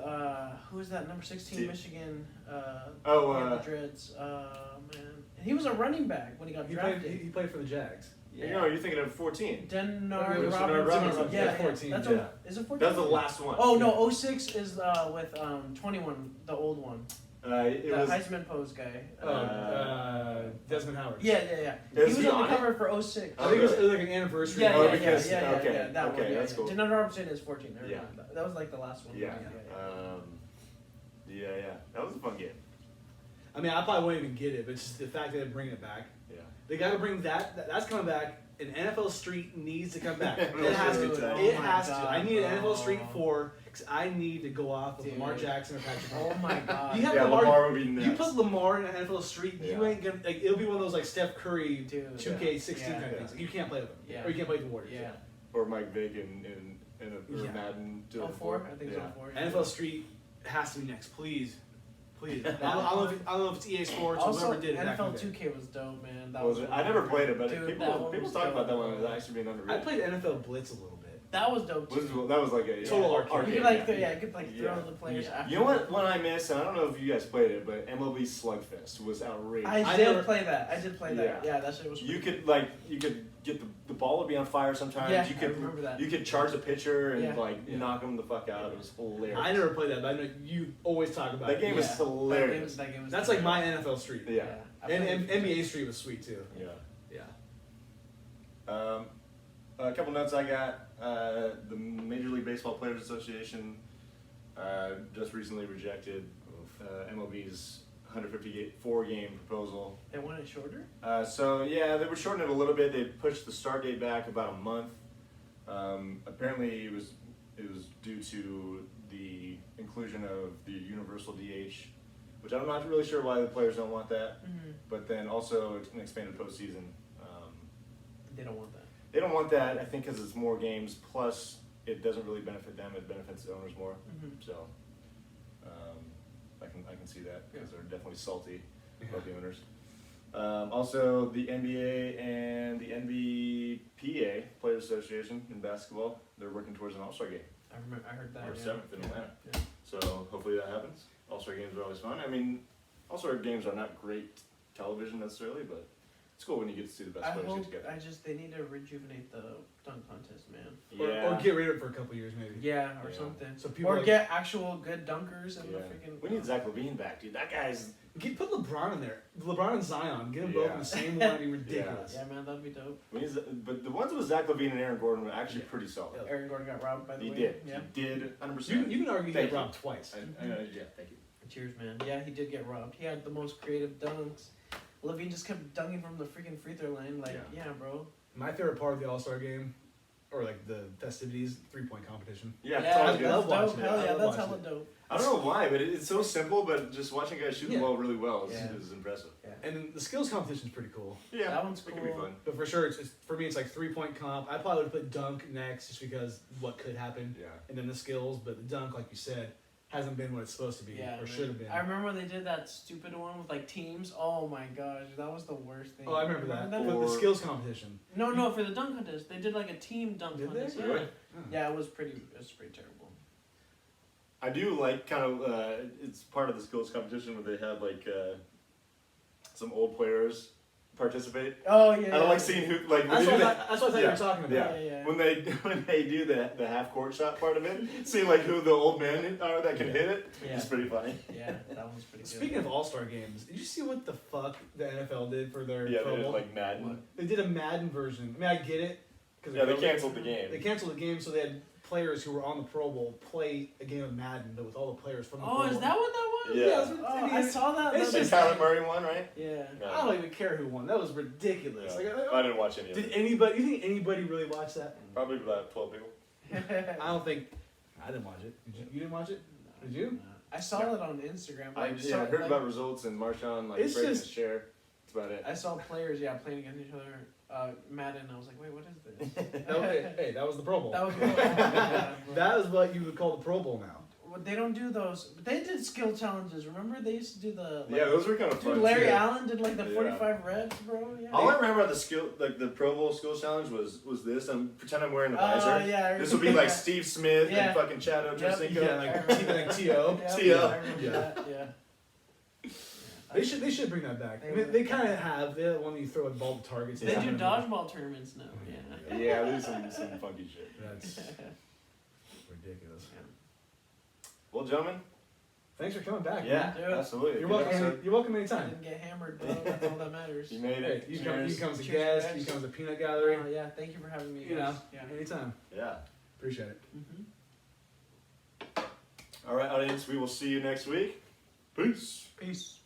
who is that number 16 T- Michigan? Oh, he had the dreads. Man, and he was a running back when he got He played, drafted. he played for the Jags. You know, you're thinking of 14. Denard Oh, yeah, Robinson. Robinson. Yeah, Yeah, 14, That's yeah. is it 14? That was the last one. Oh no, 06 is with 21, the old one, It the was. Heisman pose guy. Desmond Howard. Yeah. Is He was he on on the it? cover for 06. I think it was like an anniversary. Yeah, Oh, yeah, because- yeah, okay, that okay, one. Yeah, that's cool. Denard Robinson is 14. I Yeah. remember that. That was like the last one. Yeah. Yeah. That was a fun game. I mean, I probably won't even get it, but just the fact that they're bringing it back. Yeah. They got to bring that's coming back. And NFL Street needs to come back. NFL It has Street, to. oh It my has to. God, I need an bro. NFL Street 4 because I need to go off of Dude. Lamar Jackson or Patrick Oh Mahomes. my god. You have Yeah, Lamar. Lamar would be nuts. You put Lamar in an NFL Street, you Yeah. ain't gonna. Like, it'll be one of those like Steph Curry Dude. 2K16 Yeah. kind of things. Like, you can't play with them, Yeah. or you can't play with the Warriors. Yeah. Or Mike Vick in a Yeah. Madden 04? I think yeah. it's 04. NFL Street has to be next, please. Please. I don't know if it's EA Sports or Also, whoever did it. back in NFL the day. 2K was dope, man. That Was it? I never played it, but Dude, that people one was talk about that one dope. as actually being I underrated. played NFL Blitz a little bit. That was dope too. That was like a Total arcade. You could like, you could like throw Yeah. the players Yeah. after. You know what one I missed, and I don't know if you guys played it, but MLB Slugfest was outrageous. I I did never- play that. I did play that. Yeah. Yeah, that shit was. You pretty could get the ball would be on fire sometimes. Yeah, you I could remember that. You could charge the pitcher and Yeah. Yeah. knock him the fuck out. It was hilarious. I never played that, but I know you always talk about That it. game was Yeah. hilarious. That game was That's like my NFL Street. Yeah. I And played- NBA Street was sweet too. Yeah. Yeah. A couple notes I got. The Major League Baseball Players Association just recently rejected MLB's 154 game proposal. They want it shorter. So yeah, they were shortening it a little bit. They pushed the start date back about a month. Apparently, it was due to the inclusion of the universal DH, which I'm not really sure why the players don't want that. Mm-hmm. But then also an expanded postseason. They don't want that. They don't want that, I think, because it's more games. Plus, it doesn't really benefit them. It benefits the owners more. Mm-hmm. So, I can see that because they're definitely salty about the owners. Also, the NBA and the NBPA, Players Association in basketball, they're working towards an All-Star game. I heard that. March yeah. 7th in Atlanta. Yeah. So hopefully that happens. All-Star games are always fun. I mean, All-Star games are not great television necessarily, but it's cool when you get to see the best I players get hope. together. They need to rejuvenate the dunk contest, man. Or get rid of it for a couple years maybe. Yeah, or Yeah. something. So people Or like, get actual good dunkers in the Yeah. freaking. We need Zach LaVine back, dude. That guy's. put LeBron in there. LeBron and Zion. Get them both in Yeah. the same one. It'd be ridiculous. Yeah, man, that'd be dope. We need, but the ones with Zach LaVine and Aaron Gordon were actually pretty solid. Yeah. Aaron Gordon got robbed by the He way. did. Yeah. He did. 100%. You can argue he Thank got you. robbed twice. Yeah, thank you. Cheers, man. Yeah, he did get robbed. He had the most creative dunks. Levine just kept dunking from the freaking free throw line. Like, Yeah. yeah, bro. My favorite part of the All-Star game, or like the festivities, 3-point competition. Yeah, it's yeah, always I good. love that's dope. watching it. Hell I yeah, love that's watching hella it. dope. I don't know why, but it's so simple, but just watching guys shoot the Yeah. ball really well is, Yeah. is impressive. And then the skills competition is pretty cool. Yeah, That one's it could be cool. fun. But for sure, it's for me, it's like 3-point comp. I probably would put dunk next just because what could happen. Yeah. And then the skills, but the dunk, like you said, hasn't been what it's supposed to be Yeah, or man. should have been. I remember when they did that stupid one with like teams. Oh my gosh, that was the worst thing. Oh, I remember that. that? For the Or- skills competition. No, for the dunk contest, they did like a team dunk Did they? contest. Yeah. Really? Oh. Yeah, it was pretty terrible. I do like kind of, it's part of the skills competition where they have like some old players participate. Oh yeah. I don't like seeing who, like, when That's they what, do I, that, that's what I thought you Yeah. were talking about. Yeah. Yeah. when they do the half court shot part of it, seeing like who the old men are that can Yeah. hit it, Yeah. it's pretty funny. Yeah, that one's pretty good. Speaking of All-Star games, did you see what the fuck the NFL did for their Yeah, Pro they did Bowl? like Madden. What? They did a Madden version. I mean, I get it. 'Cause Yeah, of they COVID. canceled the game. They canceled the game, so they had players who were on the Pro Bowl play a game of Madden, but with all the players from the Pro Oh, Bowl. is that what that was? Yeah. it's Oh, I ridiculous. saw that. It's the And just- other Kyler day. Murray won, right? Yeah. I don't even care who won. That was ridiculous. Yeah. Like, I didn't watch any of did it. anybody? You think anybody really watched that? Probably about 12 people. I don't think. I didn't watch it. Did you? You didn't watch it? Did you? I saw it on Instagram. I just saw, heard like, about results and Marshawn like It's breaking just- his chair. That's about it. I saw players, playing against each other, Madden. I was like, wait, what is this? That was, hey, that was the Pro Bowl. That was yeah, That is what you would call the Pro Bowl now. Well, they don't do those. But they did skill challenges. Remember they used to do the. Like, Yeah, those were kind of fun dude, Larry too. Allen did like the Yeah. 45 reps, bro. Yeah. All I remember about the skill, like the Pro Bowl skills challenge, was this. I'm pretend I'm wearing a visor. yeah. I This would be like remember Steve Smith Yeah. and fucking Chad Ochocinco. Yeah, like T.O. that. T.O. I remember Yeah. that, yeah. They should bring that back. They I mean, would. they kind of have. They're the one you throw a ball to targets. They Yeah. do dodgeball tournaments now. Yeah. Yeah, there's some funky shit. That's ridiculous. Well, gentlemen. Thanks for coming back. Yeah, man. Dude. absolutely. You're Good welcome. episode. You're welcome I anytime. didn't get hammered, bro. That's all that matters. You made Hey, it. you Cheers. come as a Cheers, guest. guys. You come as a peanut gallery. Yeah, thank you for having me. You know, guys. Yeah. anytime. Yeah. Appreciate it. Mm-hmm. All right, audience. We will see you next week. Peace. Peace.